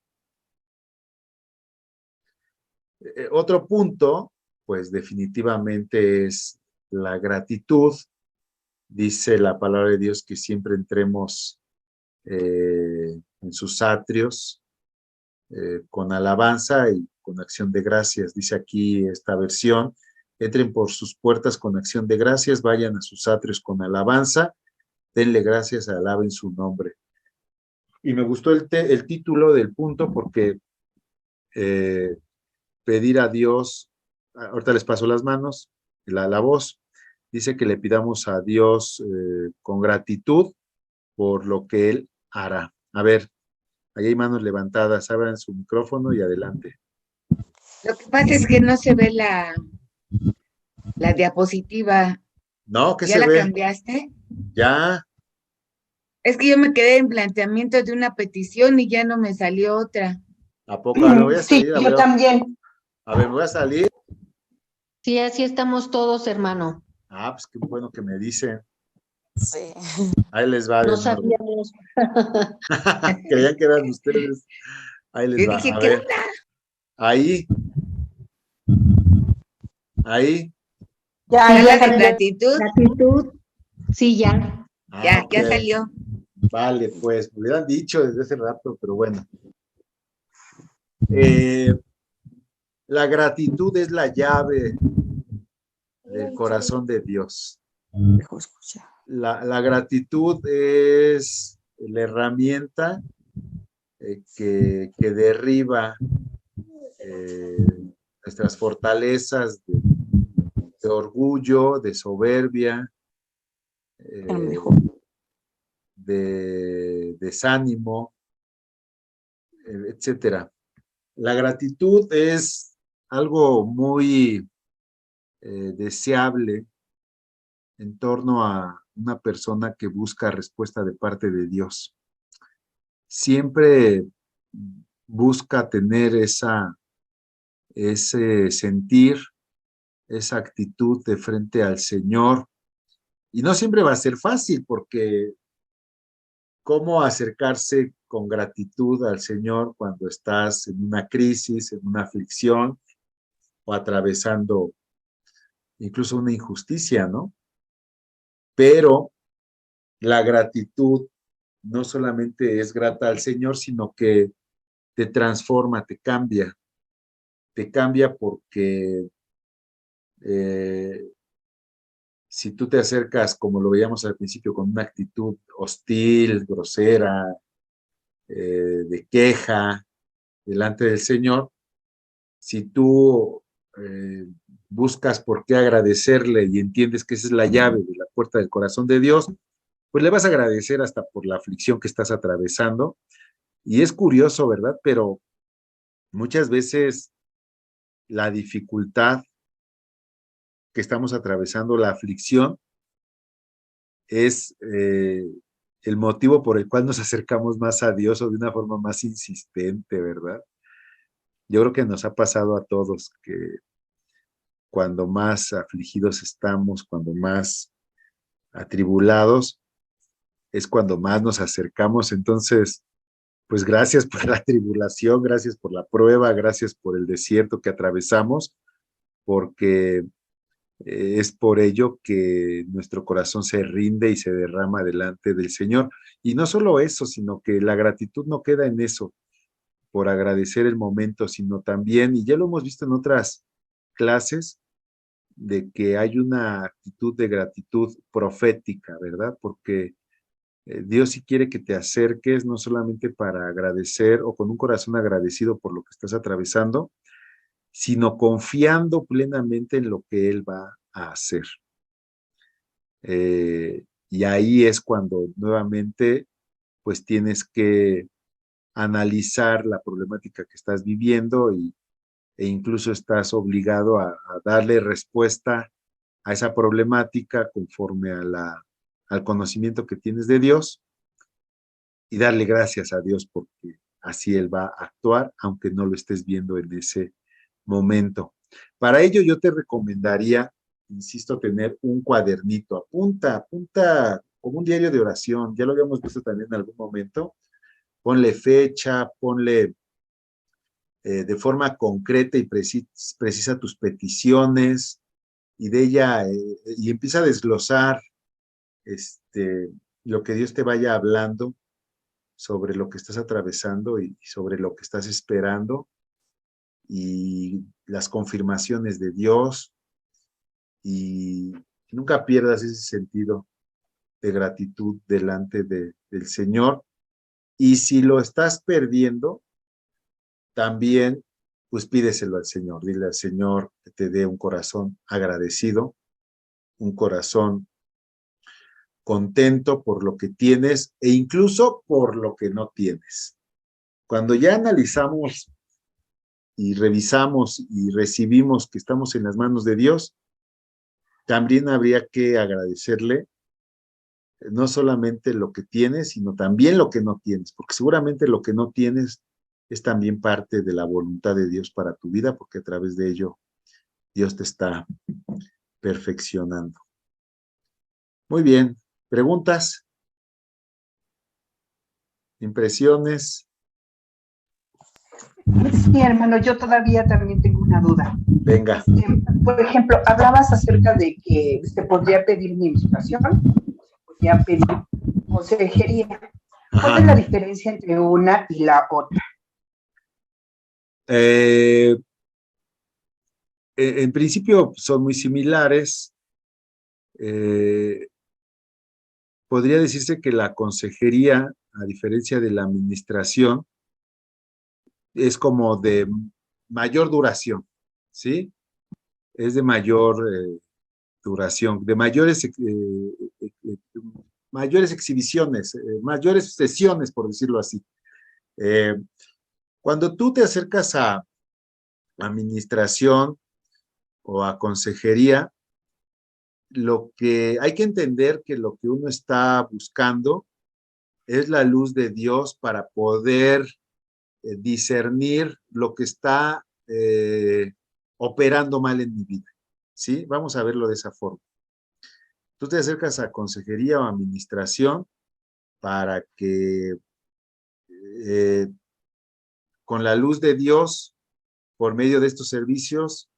Speaker 1: otro punto, pues definitivamente es la gratitud. Dice la palabra de Dios que siempre entremos en sus atrios con alabanza y con acción de gracias. Dice aquí esta versión, entren por sus puertas con acción de gracias, vayan a sus atrios con alabanza, denle gracias, alaben su nombre. Y me gustó el título del punto porque pedir a Dios, ahorita les paso las manos, la voz, dice que le pidamos a Dios con gratitud por lo que Él hará. A ver, ahí hay manos levantadas, abran su micrófono y adelante.
Speaker 2: Lo que pasa es que no se ve la diapositiva.
Speaker 1: No, ¿qué
Speaker 2: ¿Ya
Speaker 1: se
Speaker 2: la
Speaker 1: ve?
Speaker 2: cambiaste?
Speaker 1: Ya,
Speaker 2: Es que yo me quedé en planteamiento de una petición y ya no me salió otra.
Speaker 1: ¿a poco? Me voy a
Speaker 4: Sí,
Speaker 1: salir,
Speaker 4: yo también.
Speaker 1: a ver, me voy a salir.
Speaker 3: Sí, así estamos todos, hermano.
Speaker 1: Ah, pues qué bueno que me dicen.
Speaker 5: Sí.
Speaker 1: Ahí les va de
Speaker 3: No
Speaker 1: nuevo.
Speaker 3: sabíamos.
Speaker 1: Creían que eran ustedes. Ahí les
Speaker 2: Yo
Speaker 1: va.
Speaker 2: dije,
Speaker 1: A
Speaker 2: ¿qué
Speaker 1: ver,
Speaker 2: onda?
Speaker 1: ahí.
Speaker 4: Ya
Speaker 2: ¿Ya la de
Speaker 4: salió.
Speaker 2: gratitud?
Speaker 3: Gratitud. Sí, ya.
Speaker 2: Ya
Speaker 1: Ok.
Speaker 2: salió.
Speaker 1: Vale, pues me hubieran dicho desde hace rato, pero bueno. La gratitud es la llave del corazón de Dios.
Speaker 5: Dejo escuchar.
Speaker 1: La gratitud es la herramienta que derriba nuestras fortalezas de orgullo, de soberbia, de desánimo, etcétera. La gratitud es algo muy deseable en torno a una persona que busca respuesta de parte de Dios. Siempre busca tener ese sentir, esa actitud de frente al Señor. Y no siempre va a ser fácil porque cómo acercarse con gratitud al Señor cuando estás en una crisis, en una aflicción o atravesando incluso una injusticia, ¿no? Pero la gratitud no solamente es grata al Señor, sino que te transforma, te cambia porque si tú te acercas, como lo veíamos al principio, con una actitud hostil, grosera, de queja delante del Señor, si tú buscas por qué agradecerle y entiendes que esa es la llave de la puerta del corazón de Dios, pues le vas a agradecer hasta por la aflicción que estás atravesando. Y es curioso, ¿verdad? Pero muchas veces la dificultad que estamos atravesando, la aflicción, es el motivo por el cual nos acercamos más a Dios o de una forma más insistente, ¿verdad? Yo creo que nos ha pasado a todos que cuando más afligidos estamos, cuando más atribulados, es cuando más nos acercamos. Entonces, pues gracias por la tribulación, gracias por la prueba, gracias por el desierto que atravesamos, porque es por ello que nuestro corazón se rinde y se derrama delante del Señor. Y no solo eso, sino que la gratitud no queda en eso, por agradecer el momento, sino también, y ya lo hemos visto en otras clases, de que hay una actitud de gratitud profética, ¿verdad? Porque Dios sí quiere que te acerques, no solamente para agradecer o con un corazón agradecido por lo que estás atravesando, sino confiando plenamente en lo que Él va a hacer. Y ahí es cuando nuevamente pues tienes que analizar la problemática que estás viviendo e incluso estás obligado a darle respuesta a esa problemática conforme al conocimiento que tienes de Dios y darle gracias a Dios porque así Él va a actuar, aunque no lo estés viendo en ese momento. Para ello yo te recomendaría, insisto, tener un cuadernito, apunta como un diario de oración, ya lo habíamos visto también en algún momento, ponle fecha, ponle de forma concreta y precisa tus peticiones y de ella, y empieza a desglosar lo que Dios te vaya hablando sobre lo que estás atravesando y sobre lo que estás esperando y las confirmaciones de Dios y nunca pierdas ese sentido de gratitud delante del Señor. Y si lo estás perdiendo, también pues pídeselo al Señor. Dile al Señor que te dé un corazón agradecido, un corazón contento por lo que tienes e incluso por lo que no tienes. Cuando ya analizamos y revisamos y recibimos que estamos en las manos de Dios, también habría que agradecerle no solamente lo que tienes, sino también lo que no tienes, porque seguramente lo que no tienes es también parte de la voluntad de Dios para tu vida, porque a través de ello Dios te está perfeccionando. Muy bien, ¿preguntas? ¿Impresiones?
Speaker 4: Sí, hermano, yo todavía también tengo una duda.
Speaker 1: Venga.
Speaker 4: Por ejemplo, hablabas acerca de que se podría pedir ministración, se podría pedir consejería. ¿Cuál es la diferencia entre una y la otra?
Speaker 1: En principio son muy similares. Podría decirse que la consejería, a diferencia de la administración, es como de mayor duración, ¿sí? Es de mayor duración, de mayores exhibiciones, mayores sesiones, por decirlo así. Cuando tú te acercas a administración o a consejería, lo que hay que entender que lo que uno está buscando es la luz de Dios para poder discernir lo que está operando mal en mi vida, ¿sí? Vamos a verlo de esa forma. Tú te acercas a consejería o administración para que con la luz de Dios, por medio de estos servicios,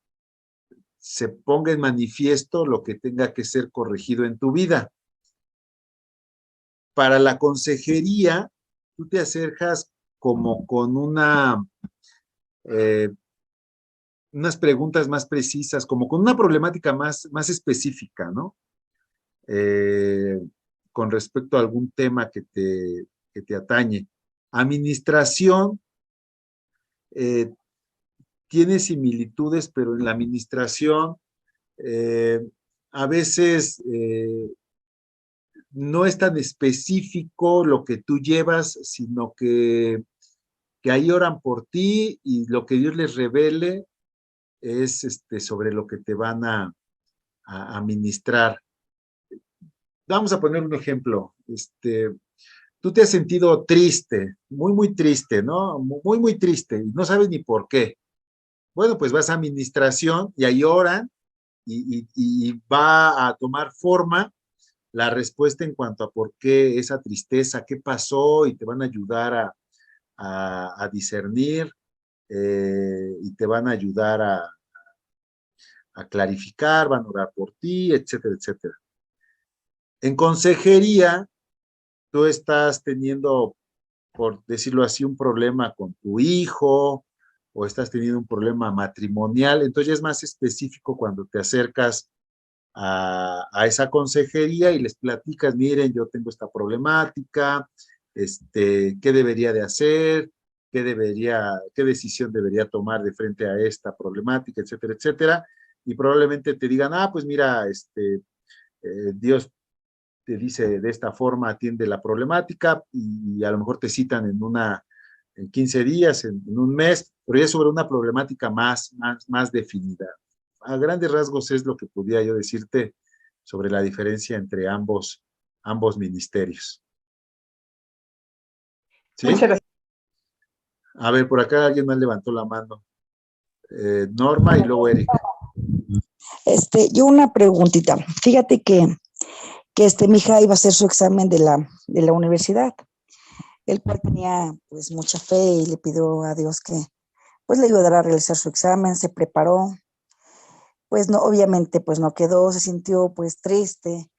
Speaker 1: se ponga en manifiesto lo que tenga que ser corregido en tu vida. Para la consejería, tú te acercas como con unas preguntas más precisas, como con una problemática más específica, ¿no? Con respecto a algún tema que te atañe. Administración tiene similitudes, pero en la administración a veces no es tan específico lo que tú llevas, sino que ahí oran por ti y lo que Dios les revele es sobre lo que te van a ministrar. Vamos a poner un ejemplo. Tú te has sentido triste, muy triste, ¿no? Muy triste, y no sabes ni por qué. Bueno, pues vas a administración y ahí oran y va a tomar forma la respuesta en cuanto a por qué esa tristeza, qué pasó, y te van a ayudar a discernir y te van a ayudar a clarificar, van a orar por ti, etcétera, etcétera. En consejería, tú estás teniendo, por decirlo así, un problema con tu hijo o estás teniendo un problema matrimonial, entonces ya es más específico cuando te acercas a esa consejería y les platicas, miren, yo tengo esta problemática, qué debería de hacer, qué decisión debería tomar de frente a esta problemática, etcétera, etcétera, y probablemente te digan, pues mira, Dios te dice de esta forma, atiende la problemática, y a lo mejor te citan en 15 días, en un mes, pero ya es sobre una problemática más definida. A grandes rasgos es lo que podría yo decirte sobre la diferencia entre ambos ministerios. ¿Sí?
Speaker 4: Muchas gracias.
Speaker 1: A ver, por acá alguien más levantó la mano. Norma y luego Eric.
Speaker 5: Yo una preguntita. Fíjate que mi hija iba a hacer su examen de la universidad, el cual tenía pues mucha fe y le pidió a Dios que pues le ayudara a realizar su examen, se preparó, pues no, obviamente pues no quedó, se sintió pues triste.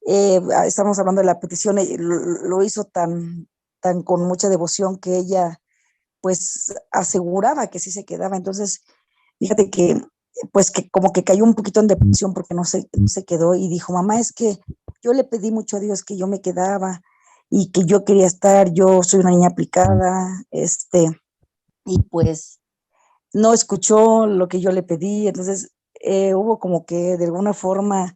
Speaker 5: Estamos hablando de la petición, lo hizo tan con mucha devoción que ella pues aseguraba que sí se quedaba. Entonces, fíjate que pues que como que cayó un poquito en depresión porque no se quedó, y dijo, mamá, es que yo le pedí mucho a Dios que yo me quedaba y que yo quería estar, yo soy una niña aplicada, y pues no escuchó lo que yo le pedí. Entonces hubo como que de alguna forma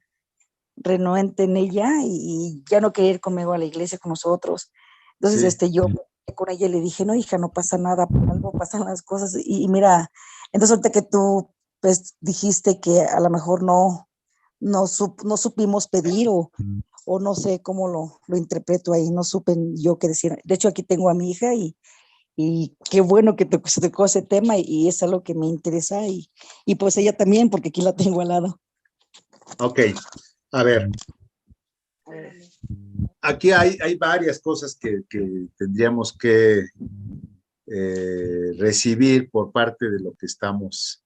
Speaker 5: renuente en ella y ya no quería ir conmigo a la iglesia con nosotros. Entonces,
Speaker 1: Sí.
Speaker 5: yo con ella le dije, no, hija, no pasa nada, por algo pasan las cosas. Y mira, entonces ahorita que tú pues dijiste que a lo mejor no supimos pedir, o no sé cómo lo interpreto ahí, no supe yo qué decir. De hecho, aquí tengo a mi hija y qué bueno que se tocó ese tema, y es algo que me interesa, y pues ella también, porque aquí la tengo al lado.
Speaker 1: Ok, a ver. Aquí hay varias cosas que tendríamos que recibir por parte de lo que estamos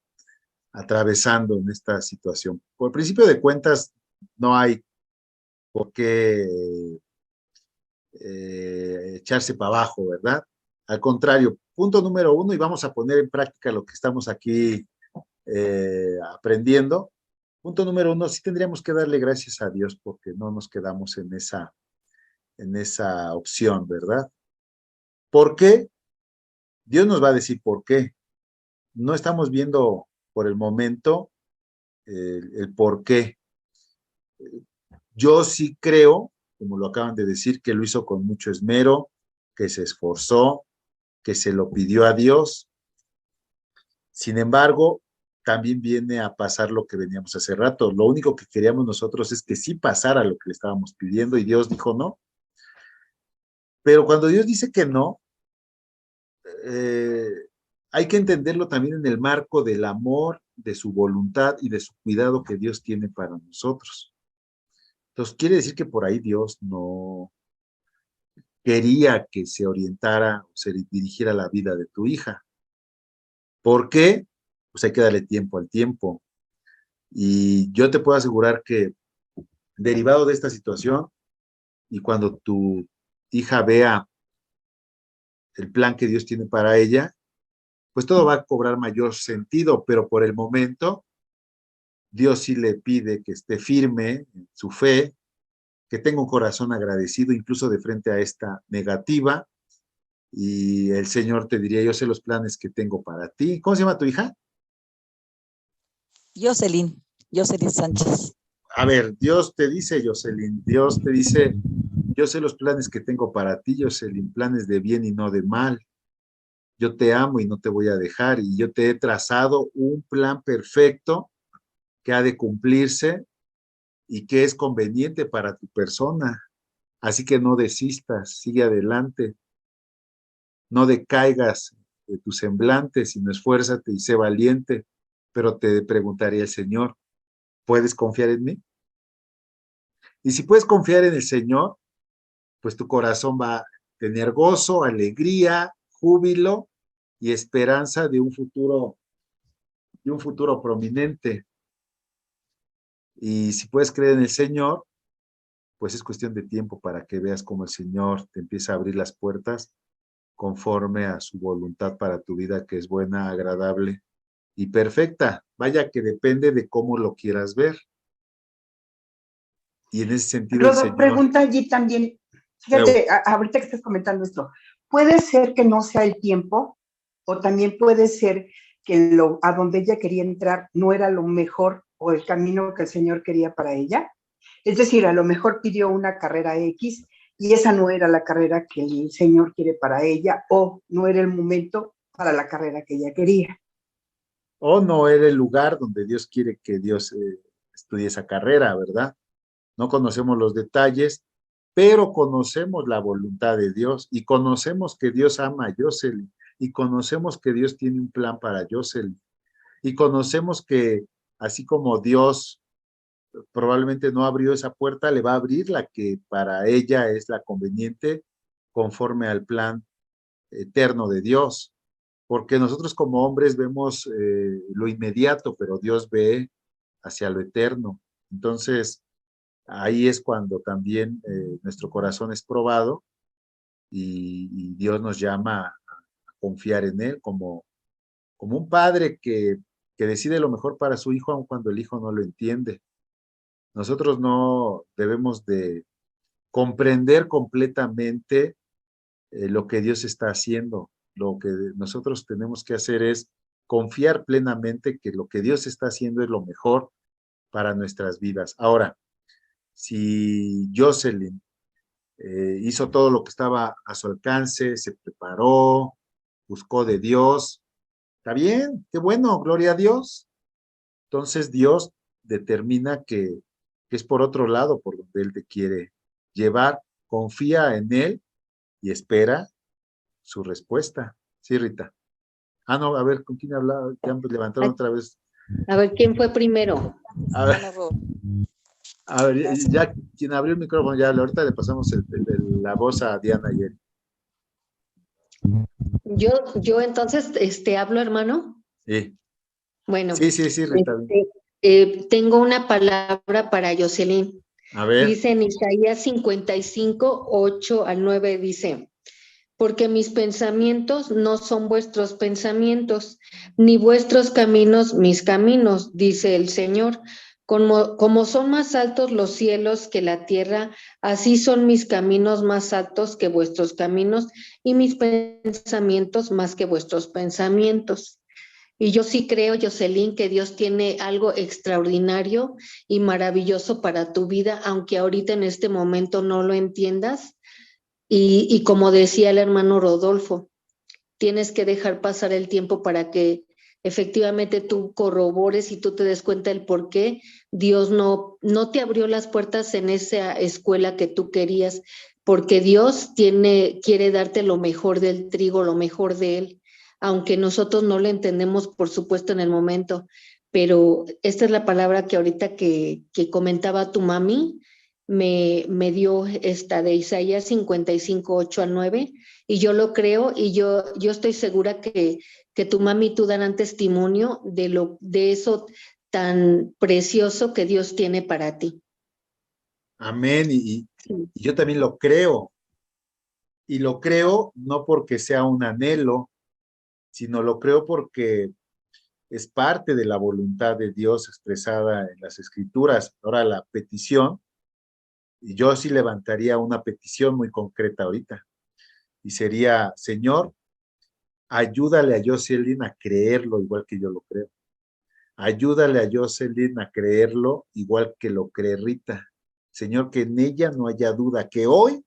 Speaker 1: atravesando en esta situación. Por principio de cuentas, no hay por qué echarse para abajo, ¿verdad? Al contrario, punto número 1, y vamos a poner en práctica lo que estamos aquí aprendiendo. Punto número 1, sí tendríamos que darle gracias a Dios porque no nos quedamos en esa opción, ¿verdad? ¿Por qué? Dios nos va a decir por qué. No estamos viendo por el momento el por qué. Yo sí creo, como lo acaban de decir, que lo hizo con mucho esmero, que se esforzó, que se lo pidió a Dios. Sin embargo, también viene a pasar lo que veníamos hace rato. Lo único que queríamos nosotros es que sí pasara lo que le estábamos pidiendo, y Dios dijo no. Pero cuando Dios dice que no, hay que entenderlo también en el marco del amor, de su voluntad y de su cuidado que Dios tiene para nosotros. Entonces, quiere decir que por ahí Dios no quería que se orientara o se dirigiera la vida de tu hija. ¿Por qué? Pues hay que darle tiempo al tiempo. Y yo te puedo asegurar que derivado de esta situación y cuando tu hija vea el plan que Dios tiene para ella, pues todo va a cobrar mayor sentido, pero por el momento Dios sí le pide que esté firme en su fe, que tenga un corazón agradecido incluso de frente a esta negativa, y el Señor te diría, yo sé los planes que tengo para ti. ¿Cómo se llama tu hija?
Speaker 5: Jocelyn Sánchez.
Speaker 1: A ver, Dios te dice, Jocelyn, Dios te dice, yo sé los planes que tengo para ti, Jocelyn, planes de bien y no de mal. Yo te amo y no te voy a dejar, y yo te he trazado un plan perfecto que ha de cumplirse y que es conveniente para tu persona. Así que no desistas, sigue adelante, no decaigas de tu semblante, sino esfuérzate y sé valiente. Pero te preguntaría el Señor, ¿puedes confiar en mí? Y si puedes confiar en el Señor, pues tu corazón va a tener gozo, alegría, júbilo y esperanza de un futuro prominente. Y si puedes creer en el Señor, pues es cuestión de tiempo para que veas cómo el Señor te empieza a abrir las puertas conforme a su voluntad para tu vida, que es buena, agradable y perfecta. Vaya que depende de cómo lo quieras ver. Y en ese sentido el
Speaker 4: Rodo,
Speaker 1: Señor...
Speaker 4: pregunta allí también, fíjate, ahorita que estás comentando esto, ¿puede ser que no sea el tiempo? O también puede ser que a donde ella quería entrar no era lo mejor o el camino que el Señor quería para ella. Es decir, a lo mejor pidió una carrera X y esa no era la carrera que el Señor quiere para ella, o no era el momento para la carrera que ella quería.
Speaker 1: O no era el lugar donde Dios quiere que Dios estudie esa carrera, ¿verdad? No conocemos los detalles, pero conocemos la voluntad de Dios y conocemos que Dios ama a Jocelyn y conocemos que Dios tiene un plan para Jocelyn y conocemos que así como Dios probablemente no abrió esa puerta, le va a abrir la que para ella es la conveniente conforme al plan eterno de Dios. Porque nosotros como hombres vemos lo inmediato, pero Dios ve hacia lo eterno. Entonces, ahí es cuando también nuestro corazón es probado y Dios nos llama a confiar en Él como un padre que decide lo mejor para su hijo, aun cuando el hijo no lo entiende. Nosotros no debemos de comprender completamente lo que Dios está haciendo. Lo que nosotros tenemos que hacer es confiar plenamente que lo que Dios está haciendo es lo mejor para nuestras vidas. Ahora, si Jocelyn hizo todo lo que estaba a su alcance, se preparó, buscó de Dios, está bien, qué bueno, gloria a Dios. Entonces Dios determina que es por otro lado por donde Él te quiere llevar. Confía en Él y espera su respuesta. Sí, Rita. Ah, no, a ver, ¿con quién hablaba? Ya me levantaron otra vez.
Speaker 3: A ver, ¿quién fue primero?
Speaker 1: A ver, ya quien abrió el micrófono, ya ahorita le pasamos la voz a Diana y él.
Speaker 3: Yo entonces, hablo, hermano.
Speaker 1: Sí.
Speaker 3: Bueno.
Speaker 1: Sí, Rita.
Speaker 3: Tengo una palabra para Jocelyn.
Speaker 1: A ver.
Speaker 3: Dice en Isaías 55, 8 al 9, dice: porque mis pensamientos no son vuestros pensamientos, ni vuestros caminos mis caminos, dice el Señor. Como son más altos los cielos que la tierra, así son mis caminos más altos que vuestros caminos, y mis pensamientos más que vuestros pensamientos. Y yo sí creo, Jocelyn, que Dios tiene algo extraordinario y maravilloso para tu vida, aunque ahorita en este momento no lo entiendas. Y como decía el hermano Rodolfo, tienes que dejar pasar el tiempo para que efectivamente tú corrobores y tú te des cuenta del por qué Dios no te abrió las puertas en esa escuela que tú querías, porque Dios quiere darte lo mejor del trigo, lo mejor de Él, aunque nosotros no lo entendemos, por supuesto, en el momento. Pero esta es la palabra que ahorita que comentaba tu mami, me dio esta de Isaías 55, 8 al 9, y yo lo creo, y yo estoy segura que tu mami y tú darán testimonio de eso tan precioso que Dios tiene para ti.
Speaker 1: Amén. Y yo también lo creo. Y lo creo no porque sea un anhelo, sino lo creo porque es parte de la voluntad de Dios expresada en las Escrituras. Ahora la petición, y yo sí levantaría una petición muy concreta ahorita, y sería, Señor, ayúdale a Jocelyn a creerlo igual que yo lo creo. Ayúdale a Jocelyn a creerlo igual que lo cree Rita. Señor, que en ella no haya duda, que hoy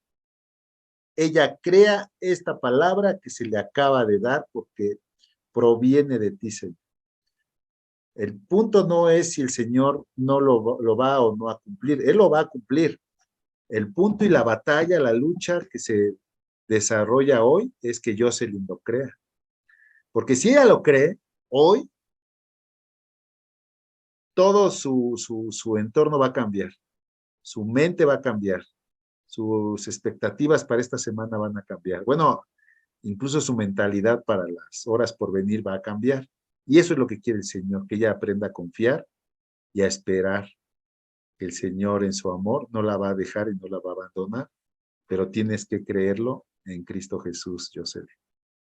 Speaker 1: ella crea esta palabra que se le acaba de dar porque proviene de ti, Señor. El punto no es si el Señor no lo va o no a cumplir, Él lo va a cumplir. El punto y la batalla, la lucha que se desarrolla hoy es que Jocelyn lo crea. Porque si ella lo cree, hoy todo su entorno va a cambiar, su mente va a cambiar, sus expectativas para esta semana van a cambiar. Bueno, incluso su mentalidad para las horas por venir va a cambiar. Y eso es lo que quiere el Señor, que ella aprenda a confiar y a esperar que el Señor en su amor no la va a dejar y no la va a abandonar, pero tienes que creerlo en Cristo Jesús, Jocelyn.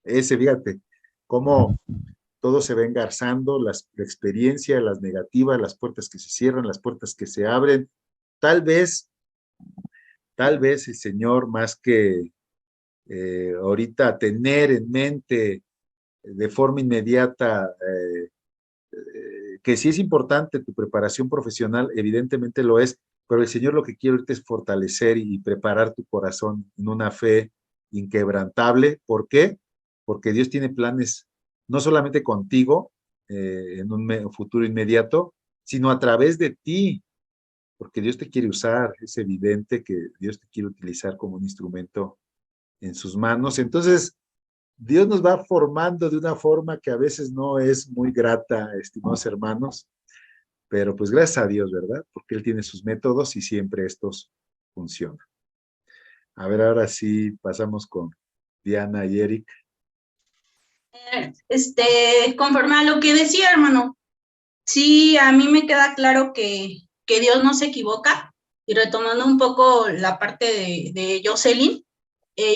Speaker 1: Fíjate, cómo todo se va engarzando, la experiencia, las negativas, las puertas que se cierran, las puertas que se abren. Tal vez el Señor, más que ahorita tener en mente de forma inmediata que sí es importante tu preparación profesional, evidentemente lo es, pero el Señor lo que quiere ahorita es fortalecer y preparar tu corazón en una fe inquebrantable. ¿Por qué? Porque Dios tiene planes no solamente contigo en un futuro inmediato, sino a través de ti, porque Dios te quiere usar. Es evidente que Dios te quiere utilizar como un instrumento en sus manos. Entonces, Dios nos va formando de una forma que a veces no es muy grata, estimados hermanos, pero pues gracias a Dios, ¿verdad? Porque Él tiene sus métodos y siempre estos funcionan. A ver, ahora sí pasamos con Diana y Eric.
Speaker 6: Conforme a lo que decía, hermano, sí, a mí me queda claro que Dios no se equivoca. Y retomando un poco la parte de Jocelyn,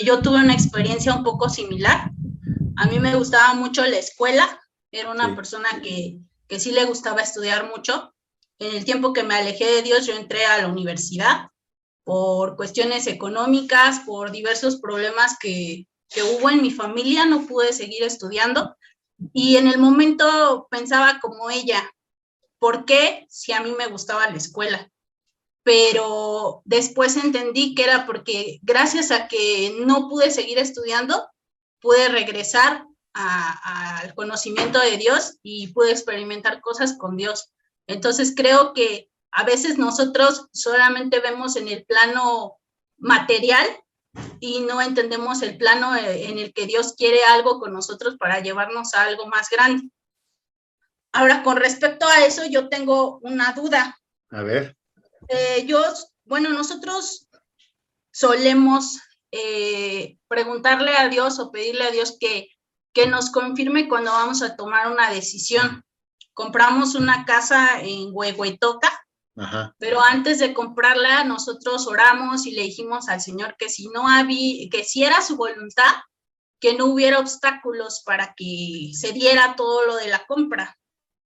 Speaker 6: yo tuve una experiencia un poco similar. A mí me gustaba mucho la escuela, era una persona que sí le gustaba estudiar mucho. En el tiempo que me alejé de Dios, yo entré a la universidad por cuestiones económicas, por diversos problemas que hubo en mi familia, no pude seguir estudiando. Y en el momento pensaba como ella, ¿por qué si a mí me gustaba la escuela? Pero después entendí que era porque gracias a que no pude seguir estudiando, pude regresar al conocimiento de Dios y pude experimentar cosas con Dios. Entonces creo que a veces nosotros solamente vemos en el plano material y no entendemos el plano en el que Dios quiere algo con nosotros para llevarnos a algo más grande. Ahora, con respecto a eso, yo tengo una duda.
Speaker 1: A ver.
Speaker 6: Nosotros solemos preguntarle a Dios o pedirle a Dios que nos confirme cuando vamos a tomar una decisión. Compramos una casa en Huehuetoca, pero antes de comprarla nosotros oramos y le dijimos al Señor que que si era su voluntad, que no hubiera obstáculos para que se diera todo lo de la compra.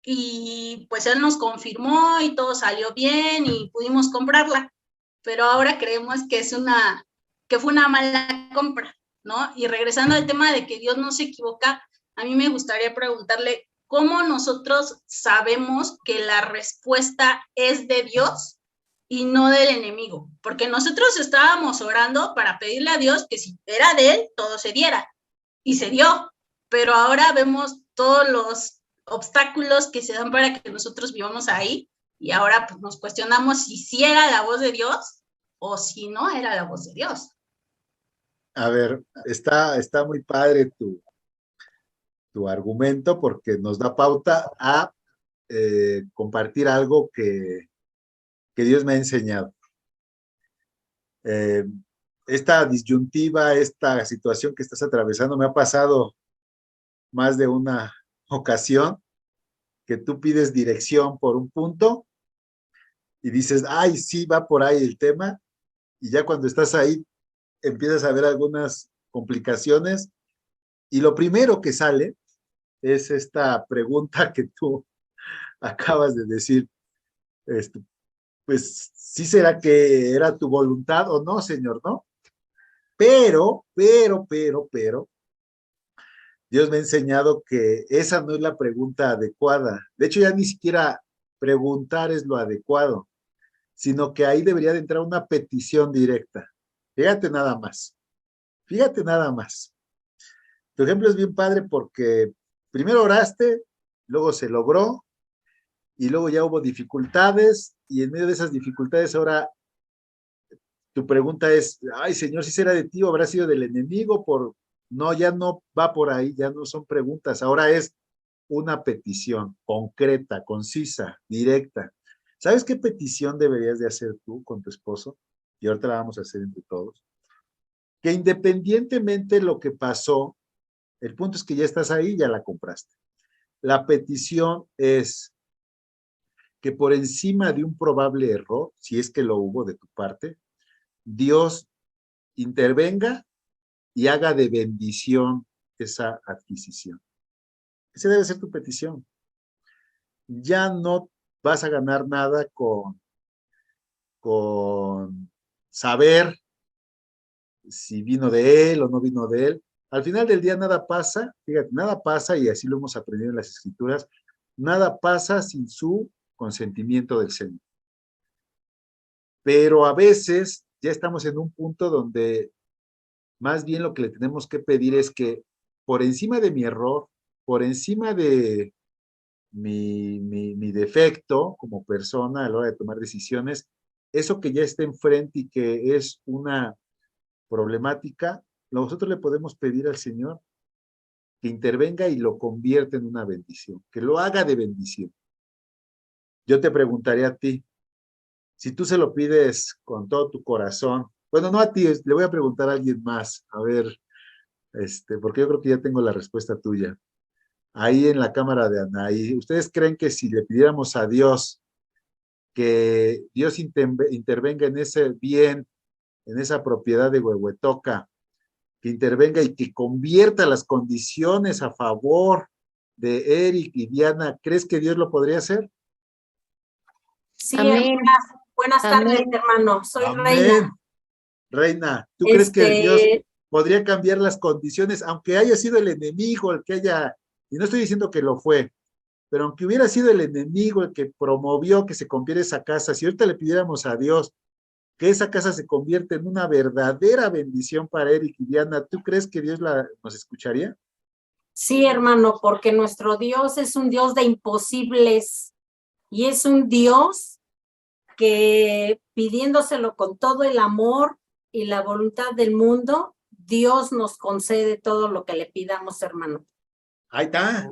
Speaker 6: Y pues Él nos confirmó y todo salió bien y pudimos comprarla, pero ahora creemos que fue una mala compra, ¿no? Y regresando al tema de que Dios no se equivoca, a mí me gustaría preguntarle cómo nosotros sabemos que la respuesta es de Dios y no del enemigo, porque nosotros estábamos orando para pedirle a Dios que si era de Él, todo se diera, y se dio, pero ahora vemos todos los obstáculos que se dan para que nosotros vivamos ahí, y ahora pues nos cuestionamos si era la voz de Dios o si no era la voz de Dios.
Speaker 1: A ver, está muy padre tu argumento porque nos da pauta a compartir algo que Dios me ha enseñado. Esta disyuntiva, esta situación que estás atravesando me ha pasado más de una ocasión que tú pides dirección por un punto y dices, ay, sí, va por ahí el tema, y ya cuando estás ahí empiezas a ver algunas complicaciones, y lo primero que sale es esta pregunta que tú acabas de decir, pues, ¿sí será que era tu voluntad o no, Señor, no? Pero, Dios me ha enseñado que esa no es la pregunta adecuada. De hecho, ya ni siquiera preguntar es lo adecuado, sino que ahí debería de entrar una petición directa. Fíjate nada más. Fíjate nada más. Tu ejemplo es bien padre porque primero oraste, luego se logró, y luego ya hubo dificultades, y en medio de esas dificultades ahora tu pregunta es, ay, Señor, si será de ti o habrá sido del enemigo, no, ya no va por ahí, ya no son preguntas, ahora es una petición concreta, concisa, directa. ¿Sabes qué petición deberías de hacer tú con tu esposo? Y ahorita la vamos a hacer entre todos. Que independientemente de lo que pasó, el punto es que ya estás ahí, ya la compraste. La petición es que por encima de un probable error, si es que lo hubo de tu parte, Dios intervenga y haga de bendición esa adquisición. Esa debe ser tu petición. Ya no vas a ganar nada con saber si vino de él o no vino de él. Al final del día nada pasa, fíjate, nada pasa, y así lo hemos aprendido en las Escrituras, nada pasa sin su consentimiento del Señor. Pero a veces ya estamos en un punto donde más bien lo que le tenemos que pedir es que por encima de mi error, por encima de mi defecto como persona a la hora de tomar decisiones, eso que ya está enfrente y que es una problemática, nosotros le podemos pedir al Señor que intervenga y lo convierta en una bendición, que lo haga de bendición. Yo te preguntaría a ti, si tú se lo pides con todo tu corazón, bueno, no a ti, le voy a preguntar a alguien más, a ver, porque yo creo que ya tengo la respuesta tuya. Ahí en la cámara de Anaí, ¿ustedes creen que si le pidiéramos a Dios que Dios intervenga en ese bien, en esa propiedad de Huehuetoca, que intervenga y que convierta las condiciones a favor de Eric y Diana, ¿crees que Dios lo podría hacer?
Speaker 7: Sí,
Speaker 3: Amén.
Speaker 7: buenas tardes,
Speaker 3: Amén.
Speaker 7: hermano. Soy
Speaker 1: Amén.
Speaker 7: Reina.
Speaker 1: Reina, ¿tú crees que Dios podría cambiar las condiciones, aunque haya sido el enemigo el que haya, y no estoy diciendo que lo fue, pero aunque hubiera sido el enemigo el que promovió que se convirtiera esa casa, si ahorita le pidiéramos a Dios que esa casa se convierta en una verdadera bendición para Eric y Diana, ¿tú crees que Dios nos escucharía?
Speaker 7: Sí, hermano, porque nuestro Dios es un Dios de imposibles y es un Dios que pidiéndoselo con todo el amor y la voluntad del mundo, Dios nos concede todo lo que le pidamos, hermano.
Speaker 1: Ahí está.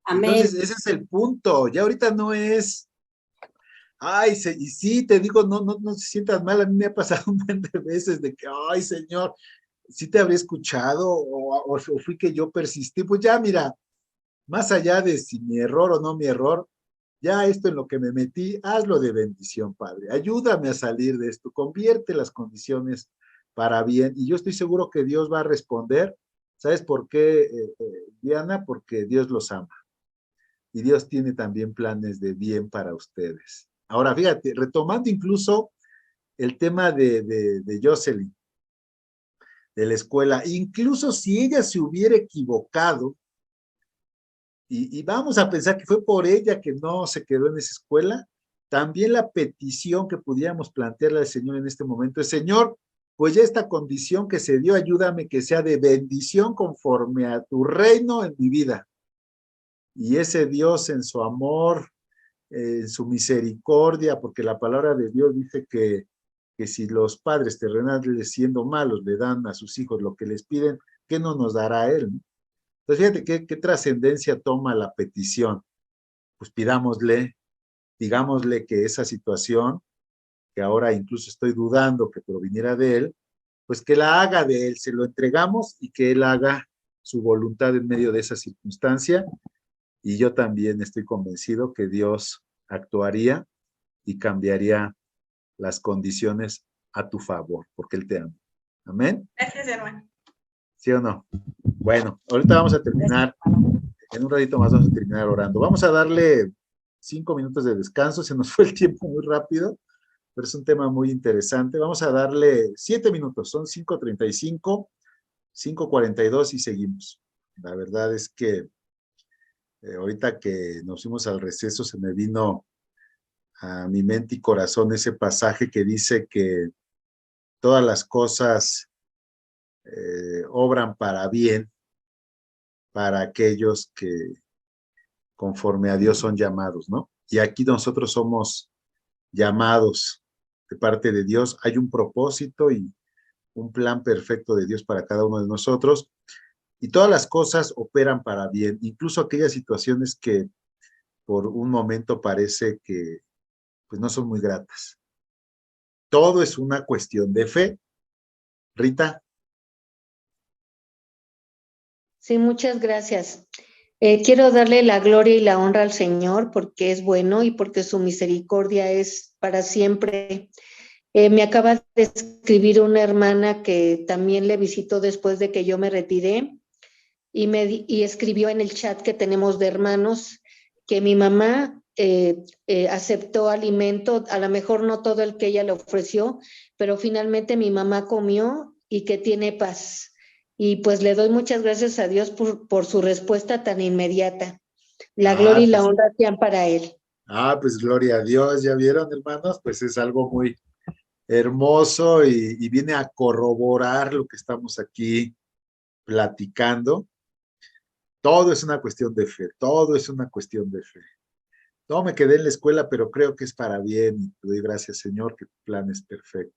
Speaker 7: Amén.
Speaker 1: Entonces, ese es el punto. Ya ahorita no es, ay, y sí, te digo, no se sientas mal. A mí me ha pasado un montón de veces de que, ay, Señor, sí te habría escuchado o fui que yo persistí. Pues ya, mira, más allá de si mi error o no mi error, ya esto en lo que me metí, hazlo de bendición, Padre. Ayúdame a salir de esto, convierte las condiciones para bien. Y yo estoy seguro que Dios va a responder. ¿Sabes por qué, Diana? Porque Dios los ama. Y Dios tiene también planes de bien para ustedes. Ahora, fíjate, retomando incluso el tema de Jocelyn, de la escuela, incluso si ella se hubiera equivocado, y vamos a pensar que fue por ella que no se quedó en esa escuela, también la petición que pudiéramos plantearle al Señor en este momento es, Señor, pues ya esta condición que se dio, ayúdame que sea de bendición conforme a tu reino en mi vida. Y ese Dios en su amor, en su misericordia, porque la palabra de Dios dice que si los padres terrenales siendo malos le dan a sus hijos lo que les piden, ¿qué no nos dará Él? Entonces fíjate qué trascendencia toma la petición. Pues pidámosle, digámosle que esa situación, que ahora incluso estoy dudando que proviniera de Él, pues que la haga de Él, se lo entregamos y que Él haga su voluntad en medio de esa circunstancia. Y yo también estoy convencido que Dios actuaría y cambiaría las condiciones a tu favor, porque Él te ama. Amén.
Speaker 6: Gracias, hermano.
Speaker 1: ¿Sí o no? Bueno, ahorita vamos a terminar, en un ratito más vamos a terminar orando. Vamos a darle 5 minutos de descanso, se nos fue el tiempo muy rápido, pero es un tema muy interesante. Vamos a darle 7 minutos, son 5:35, 5:42 y seguimos. La verdad es que ahorita que nos fuimos al receso se me vino a mi mente y corazón ese pasaje que dice que todas las cosas obran para bien para aquellos que conforme a Dios son llamados, ¿no? Y aquí nosotros somos llamados de parte de Dios. Hay un propósito y un plan perfecto de Dios para cada uno de nosotros. Y todas las cosas operan para bien, incluso aquellas situaciones que por un momento parece que pues no son muy gratas. Todo es una cuestión de fe. Rita.
Speaker 3: Sí, muchas gracias. Quiero darle la gloria y la honra al Señor porque es bueno y porque su misericordia es para siempre. Me acaba de escribir una hermana que también le visitó después de que yo me retiré y escribió en el chat que tenemos de hermanos que mi mamá aceptó alimento, a lo mejor no todo el que ella le ofreció, pero finalmente mi mamá comió y que tiene paz. Y pues le doy muchas gracias a Dios por su respuesta tan inmediata. La gloria y la honra sean para Él.
Speaker 1: Pues gloria a Dios, ¿ya vieron, hermanos? Pues es algo muy hermoso y viene a corroborar lo que estamos aquí platicando. Todo es una cuestión de fe, todo es una cuestión de fe. No me quedé en la escuela, pero creo que es para bien y te doy gracias, Señor, que tu plan es perfecto.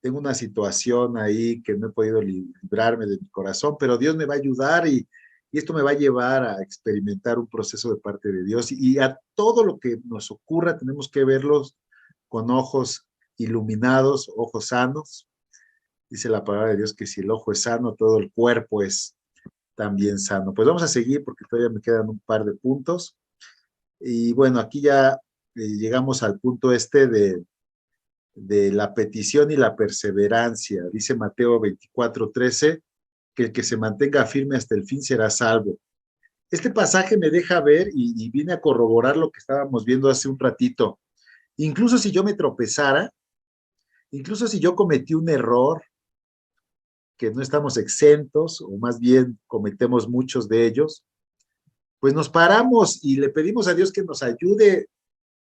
Speaker 1: Tengo una situación ahí que no he podido librarme de mi corazón, pero Dios me va a ayudar y esto me va a llevar a experimentar un proceso de parte de Dios. Y a todo lo que nos ocurra tenemos que verlos con ojos iluminados, ojos sanos. Dice la palabra de Dios que si el ojo es sano, todo el cuerpo es también sano. Pues vamos a seguir porque todavía me quedan un par de puntos. Y bueno, aquí ya llegamos al punto de la petición y la perseverancia. Dice Mateo 24:13, que el que se mantenga firme hasta el fin será salvo. Este pasaje me deja ver y viene a corroborar lo que estábamos viendo hace un ratito. Incluso si yo me tropezara, incluso si yo cometí un error, que no estamos exentos, o más bien cometemos muchos de ellos, pues nos paramos y le pedimos a Dios que nos ayude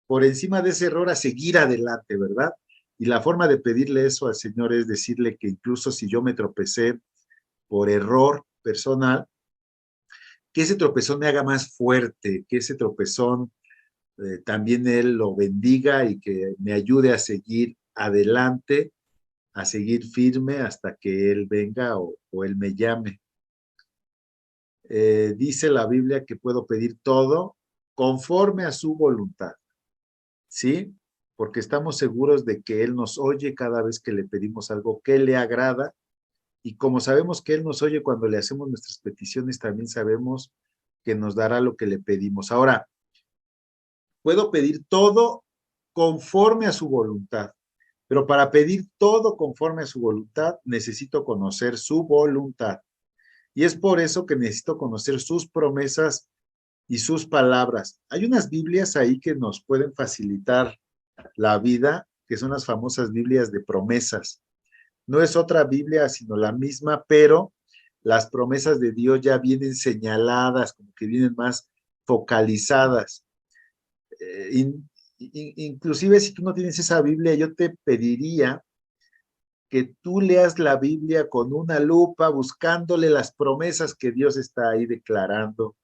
Speaker 1: por encima de ese error a seguir adelante, ¿verdad? Y la forma de pedirle eso al Señor es decirle que incluso si yo me tropecé por error personal, que ese tropezón me haga más fuerte, que ese tropezón también Él lo bendiga y que me ayude a seguir adelante, a seguir firme hasta que Él venga o Él me llame. Dice la Biblia que puedo pedir todo conforme a su voluntad, ¿sí? Porque estamos seguros de que Él nos oye cada vez que le pedimos algo que le agrada, y como sabemos que Él nos oye cuando le hacemos nuestras peticiones, también sabemos que nos dará lo que le pedimos. Ahora, puedo pedir todo conforme a su voluntad, pero para pedir todo conforme a su voluntad, necesito conocer su voluntad. Y es por eso que necesito conocer sus promesas y sus palabras. Hay unas Biblias ahí que nos pueden facilitar la vida, que son las famosas Biblias de promesas. No es otra Biblia, sino la misma, pero las promesas de Dios ya vienen señaladas, como que vienen más focalizadas. Inclusive si tú no tienes esa Biblia, yo te pediría que tú leas la Biblia con una lupa, buscándole las promesas que Dios está ahí declarando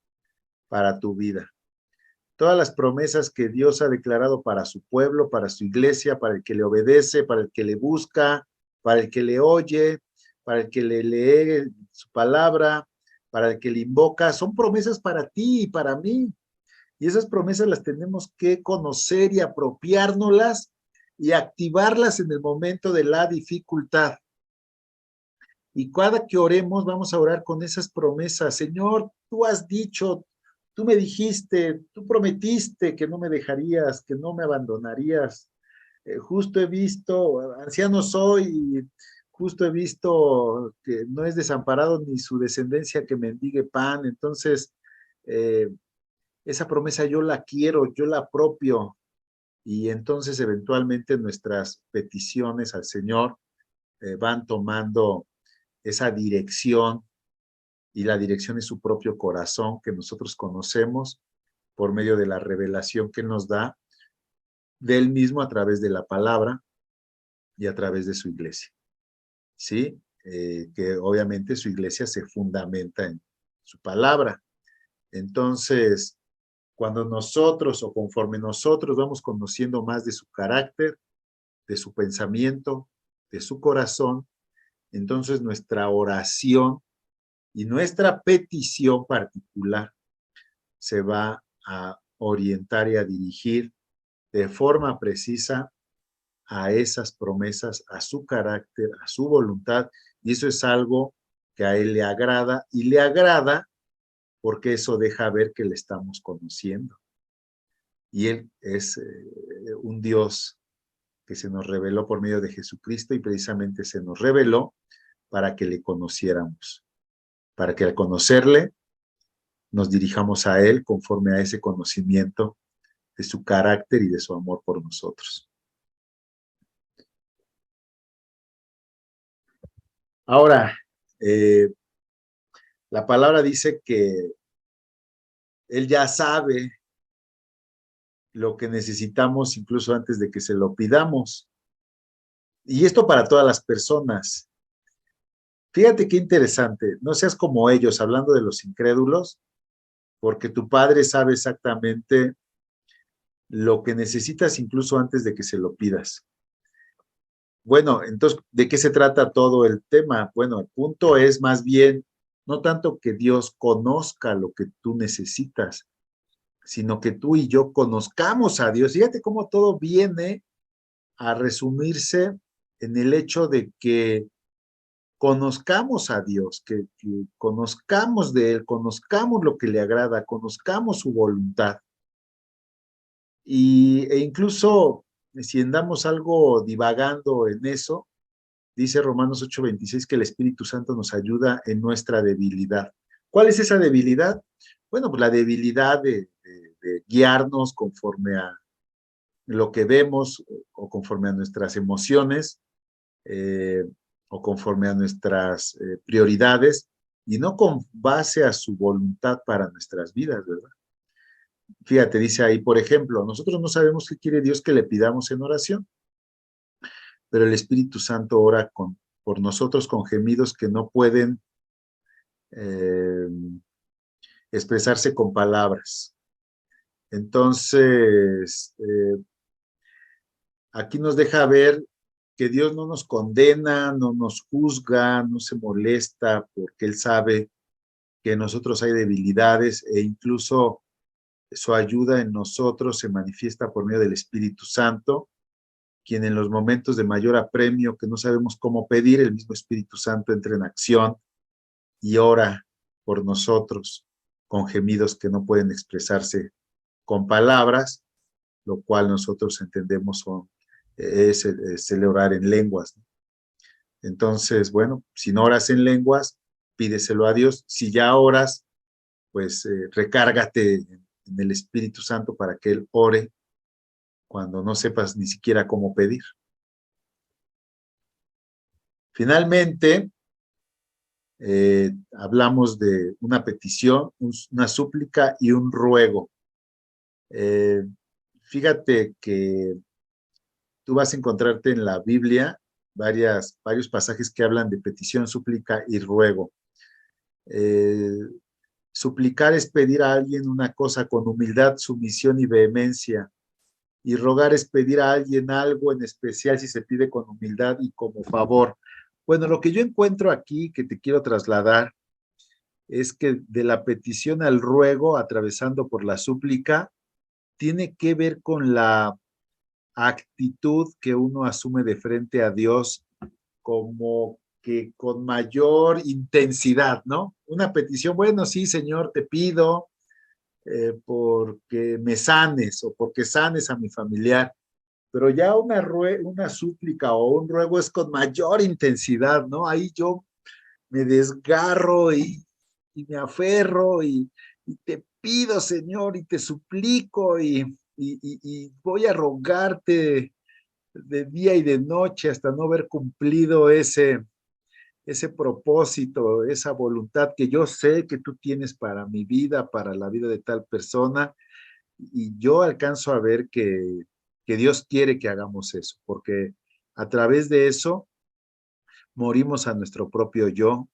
Speaker 1: para tu vida. Todas las promesas que Dios ha declarado para su pueblo, para su iglesia, para el que le obedece, para el que le busca, para el que le oye, para el que le lee su palabra, para el que le invoca, son promesas para ti y para mí. Y esas promesas las tenemos que conocer y apropiárnoslas y activarlas en el momento de la dificultad. Y cada que oremos, vamos a orar con esas promesas. Señor, tú has dicho, tú me dijiste, tú prometiste que no me dejarías, que no me abandonarías. Justo he visto, anciano soy, y justo he visto que no es desamparado ni su descendencia que mendigue pan. Entonces, esa promesa yo la quiero, yo la apropio. Y entonces eventualmente nuestras peticiones al Señor van tomando esa dirección, y la dirección es su propio corazón que nosotros conocemos por medio de la revelación que nos da de Él mismo a través de la palabra y a través de su iglesia. ¿Sí? Que obviamente su iglesia se fundamenta en su palabra. Entonces, cuando nosotros o conforme nosotros vamos conociendo más de su carácter, de su pensamiento, de su corazón, entonces nuestra oración y nuestra petición particular se va a orientar y a dirigir de forma precisa a esas promesas, a su carácter, a su voluntad, y eso es algo que a Él le agrada, y le agrada porque eso deja ver que le estamos conociendo. Y Él es un Dios que se nos reveló por medio de Jesucristo, y precisamente se nos reveló para que le conociéramos, para que al conocerle nos dirijamos a Él conforme a ese conocimiento de su carácter y de su amor por nosotros. Ahora, la palabra dice que Él ya sabe lo que necesitamos incluso antes de que se lo pidamos. Y esto para todas las personas. Fíjate qué interesante, no seas como ellos, hablando de los incrédulos, porque tu Padre sabe exactamente lo que necesitas incluso antes de que se lo pidas. Bueno, entonces, ¿de qué se trata todo el tema? Bueno, el punto es más bien, no tanto que Dios conozca lo que tú necesitas, sino que tú y yo conozcamos a Dios. Fíjate cómo todo viene a resumirse en el hecho de que conozcamos a Dios, que conozcamos de Él, conozcamos lo que le agrada, conozcamos su voluntad. E incluso si andamos algo divagando en eso, dice Romanos 8:26 que el Espíritu Santo nos ayuda en nuestra debilidad. ¿Cuál es esa debilidad? Bueno, pues la debilidad de guiarnos conforme a lo que vemos o conforme a nuestras emociones o conforme a nuestras prioridades, y no con base a su voluntad para nuestras vidas, ¿verdad? Fíjate, dice ahí, por ejemplo, nosotros no sabemos qué quiere Dios que le pidamos en oración, pero el Espíritu Santo ora por nosotros con gemidos que no pueden expresarse con palabras. Entonces, aquí nos deja ver que Dios no nos condena, no nos juzga, no se molesta, porque Él sabe que en nosotros hay debilidades, e incluso su ayuda en nosotros se manifiesta por medio del Espíritu Santo, quien en los momentos de mayor apremio que no sabemos cómo pedir, el mismo Espíritu Santo entra en acción y ora por nosotros con gemidos que no pueden expresarse con palabras, lo cual nosotros entendemos es el orar en lenguas. Entonces, bueno, si no oras en lenguas, pídeselo a Dios. Si ya oras, pues recárgate en el Espíritu Santo para que Él ore cuando no sepas ni siquiera cómo pedir. Finalmente, hablamos de una petición, una súplica y un ruego. Fíjate que tú vas a encontrarte en la Biblia varios pasajes que hablan de petición, súplica y ruego. Suplicar es pedir a alguien una cosa con humildad, sumisión y vehemencia. Y rogar es pedir a alguien algo en especial si se pide con humildad y como favor. Bueno, lo que yo encuentro aquí que te quiero trasladar es que de la petición al ruego, atravesando por la súplica, tiene que ver con la actitud que uno asume de frente a Dios, como que con mayor intensidad, ¿no? Una petición, bueno, sí, Señor, te pido porque me sanes o porque sanes a mi familiar. Pero ya una súplica o un ruego es con mayor intensidad, ¿no? Ahí yo me desgarro y me aferro y te pido, Señor, y te suplico y voy a rogarte de día y de noche hasta no haber cumplido ese propósito, esa voluntad que yo sé que tú tienes para mi vida, para la vida de tal persona, y yo alcanzo a ver que Dios quiere que hagamos eso, porque a través de eso morimos a nuestro propio yo,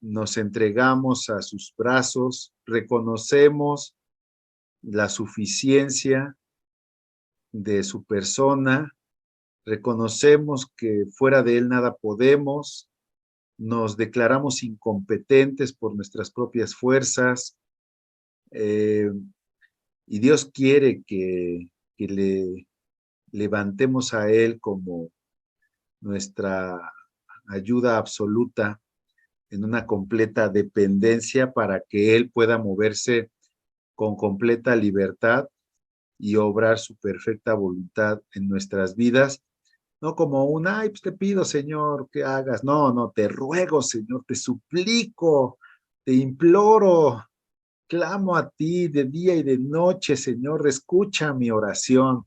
Speaker 1: nos entregamos a sus brazos, reconocemos la suficiencia de su persona, reconocemos que fuera de él nada podemos, nos declaramos incompetentes por nuestras propias fuerzas, eh, y Dios quiere que le levantemos a Él como nuestra ayuda absoluta en una completa dependencia para que Él pueda moverse con completa libertad y obrar su perfecta voluntad en nuestras vidas, no como un, ay, pues te pido, Señor, que hagas. No, no, te ruego, Señor, te suplico, te imploro, clamo a ti de día y de noche, Señor, escucha mi oración.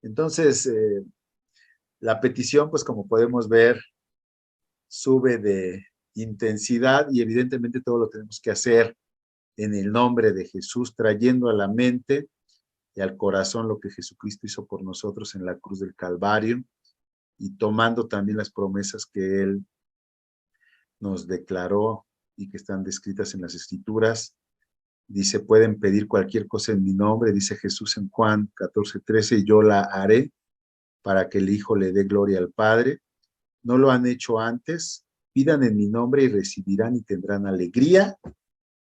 Speaker 1: Entonces, la petición, pues como podemos ver, sube de intensidad y evidentemente todo lo tenemos que hacer en el nombre de Jesús, trayendo a la mente y al corazón lo que Jesucristo hizo por nosotros en la cruz del Calvario y tomando también las promesas que Él nos declaró y que están descritas en las Escrituras. Dice, pueden pedir cualquier cosa en mi nombre, dice Jesús en Juan 14:13, y yo la haré para que el Hijo le dé gloria al Padre. No lo han hecho antes, pidan en mi nombre y recibirán y tendrán alegría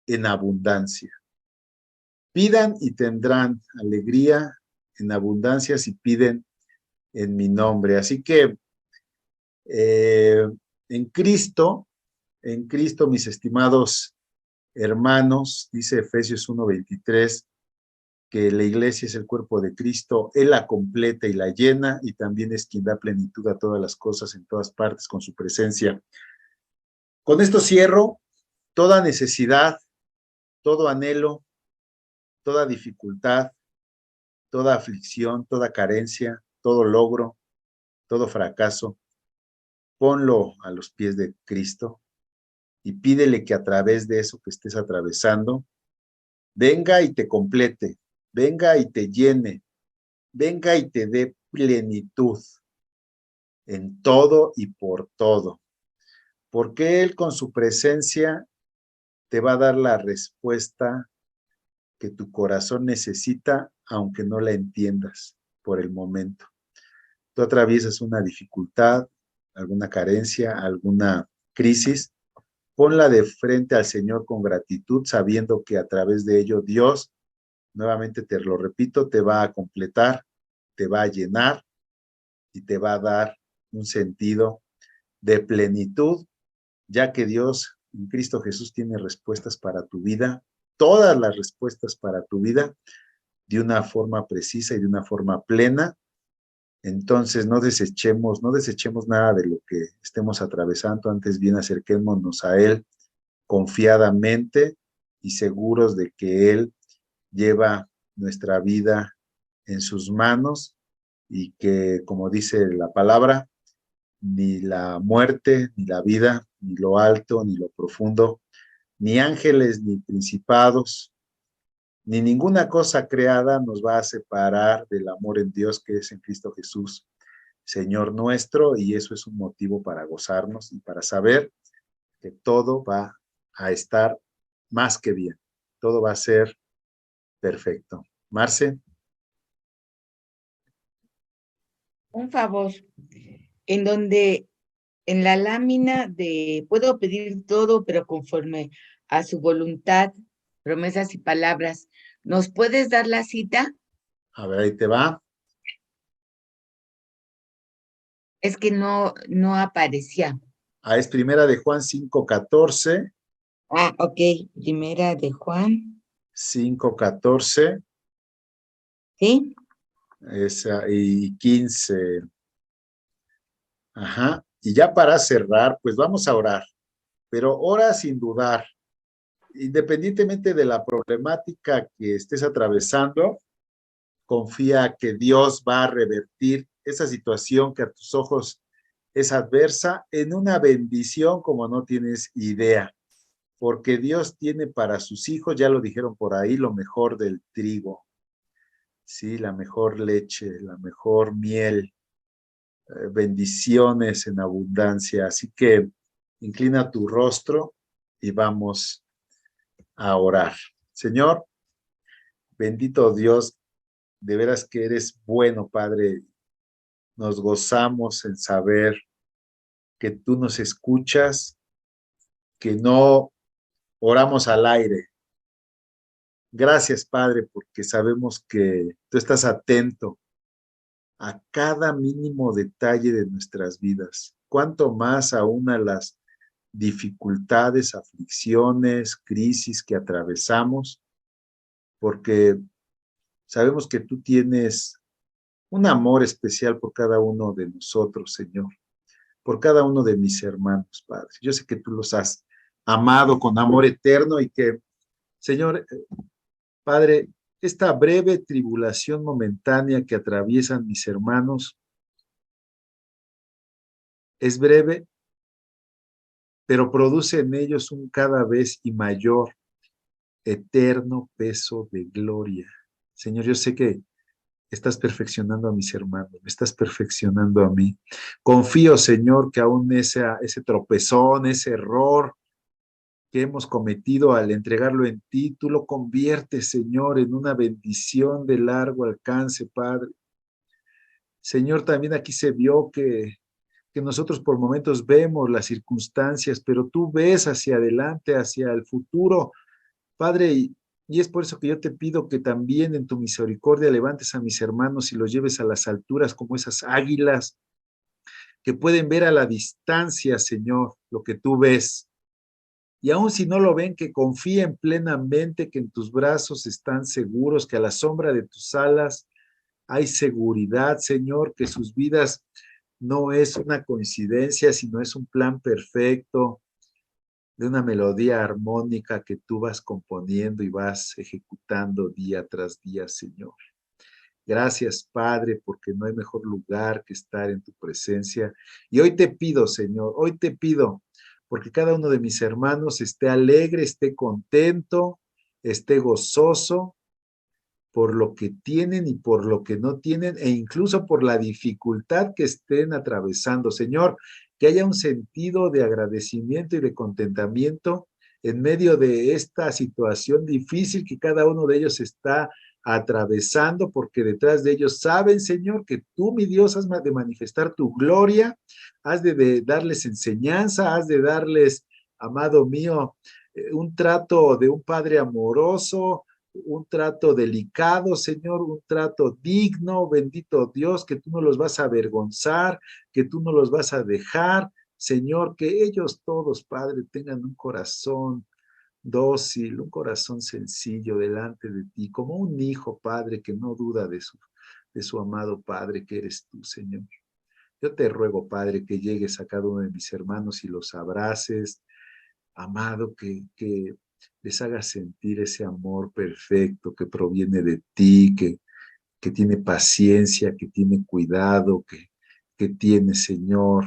Speaker 1: en abundancia. Pidan y tendrán alegría en abundancia si piden en mi nombre. Así que eh, en Cristo, mis estimados hermanos, dice Efesios 1:23, que la iglesia es el cuerpo de Cristo, Él la completa y la llena, y también es quien da plenitud a todas las cosas en todas partes con su presencia. Con esto cierro. Toda necesidad, todo anhelo, toda dificultad, toda aflicción, toda carencia, todo logro, todo fracaso, ponlo a los pies de Cristo y pídele que a través de eso que estés atravesando, venga y te complete, venga y te llene, venga y te dé plenitud en todo y por todo, porque Él con su presencia te va a dar la respuesta que tu corazón necesita, aunque no la entiendas por el momento. Tú atraviesas una dificultad, alguna carencia, alguna crisis, ponla de frente al Señor con gratitud, sabiendo que a través de ello Dios, nuevamente te lo repito, te va a completar, te va a llenar y te va a dar un sentido de plenitud, ya que Dios en Cristo Jesús tiene respuestas para tu vida, todas las respuestas para tu vida, de una forma precisa y de una forma plena. Entonces no desechemos nada de lo que estemos atravesando, antes bien acerquémonos a Él confiadamente y seguros de que Él lleva nuestra vida en sus manos y que, como dice la palabra, ni la muerte, ni la vida, ni lo alto, ni lo profundo, ni ángeles, ni principados, ni ninguna cosa creada nos va a separar del amor en Dios que es en Cristo Jesús, Señor nuestro, y eso es un motivo para gozarnos y para saber que todo va a estar más que bien, todo va a ser perfecto. Marce.
Speaker 2: Un favor, en donde en la lámina de puedo pedir todo, pero conforme a su voluntad, promesas y palabras, ¿nos puedes dar la cita?
Speaker 1: A ver, ahí te va.
Speaker 2: Es que no aparecía.
Speaker 1: Es primera de Juan 5:14.
Speaker 2: Ok, primera de Juan,
Speaker 1: 5:14
Speaker 2: ¿sí?
Speaker 1: y 15. Ajá. Y ya para cerrar, pues vamos a orar, pero ora sin dudar, independientemente de la problemática que estés atravesando, confía que Dios va a revertir esa situación que a tus ojos es adversa en una bendición como no tienes idea, porque Dios tiene para sus hijos, ya lo dijeron por ahí, lo mejor del trigo, sí, la mejor leche, la mejor miel, bendiciones en abundancia. Así que inclina tu rostro y vamos a orar. Señor, bendito Dios, de veras que eres bueno, Padre. Nos gozamos en saber que tú nos escuchas, que no oramos al aire. Gracias, Padre, porque sabemos que tú estás atento a cada mínimo detalle de nuestras vidas. Cuánto más aún a las dificultades, aflicciones, crisis que atravesamos, porque sabemos que tú tienes un amor especial por cada uno de nosotros, Señor, por cada uno de mis hermanos, Padre. Yo sé que tú los has amado con amor eterno y que, Señor, Padre, esta breve tribulación momentánea que atraviesan mis hermanos es breve, pero produce en ellos un cada vez y mayor, eterno peso de gloria. Señor, yo sé que estás perfeccionando a mis hermanos, me estás perfeccionando a mí. Confío, Señor, que aún ese tropezón, ese error que hemos cometido al entregarlo en ti, tú lo conviertes, Señor, en una bendición de largo alcance, Padre. Señor, también aquí se vio que nosotros por momentos vemos las circunstancias, pero tú ves hacia adelante, hacia el futuro, Padre, y es por eso que yo te pido que también en tu misericordia levantes a mis hermanos y los lleves a las alturas como esas águilas que pueden ver a la distancia, Señor, lo que tú ves. Y aun si no lo ven, que confíen plenamente que en tus brazos están seguros, que a la sombra de tus alas hay seguridad, Señor, que sus vidas no es una coincidencia, sino es un plan perfecto de una melodía armónica que tú vas componiendo y vas ejecutando día tras día, Señor. Gracias, Padre, porque no hay mejor lugar que estar en tu presencia. Y hoy te pido, Señor, hoy te pido, porque cada uno de mis hermanos esté alegre, esté contento, esté gozoso por lo que tienen y por lo que no tienen, e incluso por la dificultad que estén atravesando. Señor, que haya un sentido de agradecimiento y de contentamiento en medio de esta situación difícil que cada uno de ellos está atravesando, porque detrás de ellos saben, Señor, que tú, mi Dios, has de manifestar tu gloria, has de darles enseñanza, has de darles, amado mío, un trato de un Padre amoroso, un trato delicado, Señor, un trato digno, bendito Dios, que tú no los vas a avergonzar, que tú no los vas a dejar, Señor, que ellos todos, Padre, tengan un corazón dócil, un corazón sencillo delante de ti, como un hijo, Padre, que no duda de su amado Padre, que eres tú, Señor. Yo te ruego, Padre, que llegues a cada uno de mis hermanos y los abraces, amado, que les hagas sentir ese amor perfecto que proviene de ti, que tiene paciencia, que tiene cuidado, que tiene, Señor,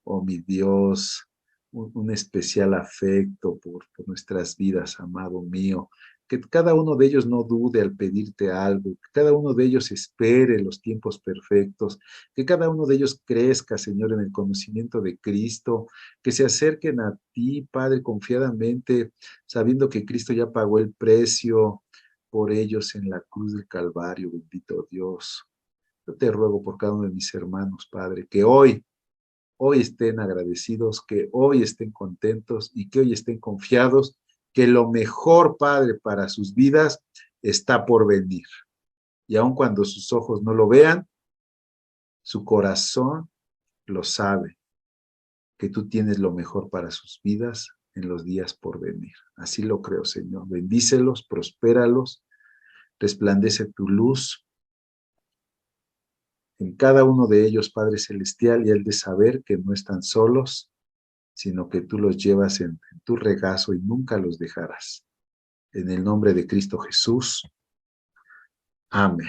Speaker 1: oh mi Dios, un especial afecto por nuestras vidas, amado mío. Que cada uno de ellos no dude al pedirte algo, que cada uno de ellos espere los tiempos perfectos, que cada uno de ellos crezca, Señor, en el conocimiento de Cristo, que se acerquen a ti, Padre, confiadamente, sabiendo que Cristo ya pagó el precio por ellos en la cruz del Calvario, bendito Dios. Yo te ruego por cada uno de mis hermanos, Padre, que hoy estén agradecidos, que hoy estén contentos y que hoy estén confiados que lo mejor, Padre, para sus vidas está por venir. Y aun cuando sus ojos no lo vean, su corazón lo sabe, que tú tienes lo mejor para sus vidas en los días por venir. Así lo creo, Señor. Bendícelos, prospéralos, resplandece tu luz en cada uno de ellos, Padre Celestial, y el de saber que no están solos, sino que tú los llevas en tu regazo y nunca los dejarás. En el nombre de Cristo Jesús. Amén.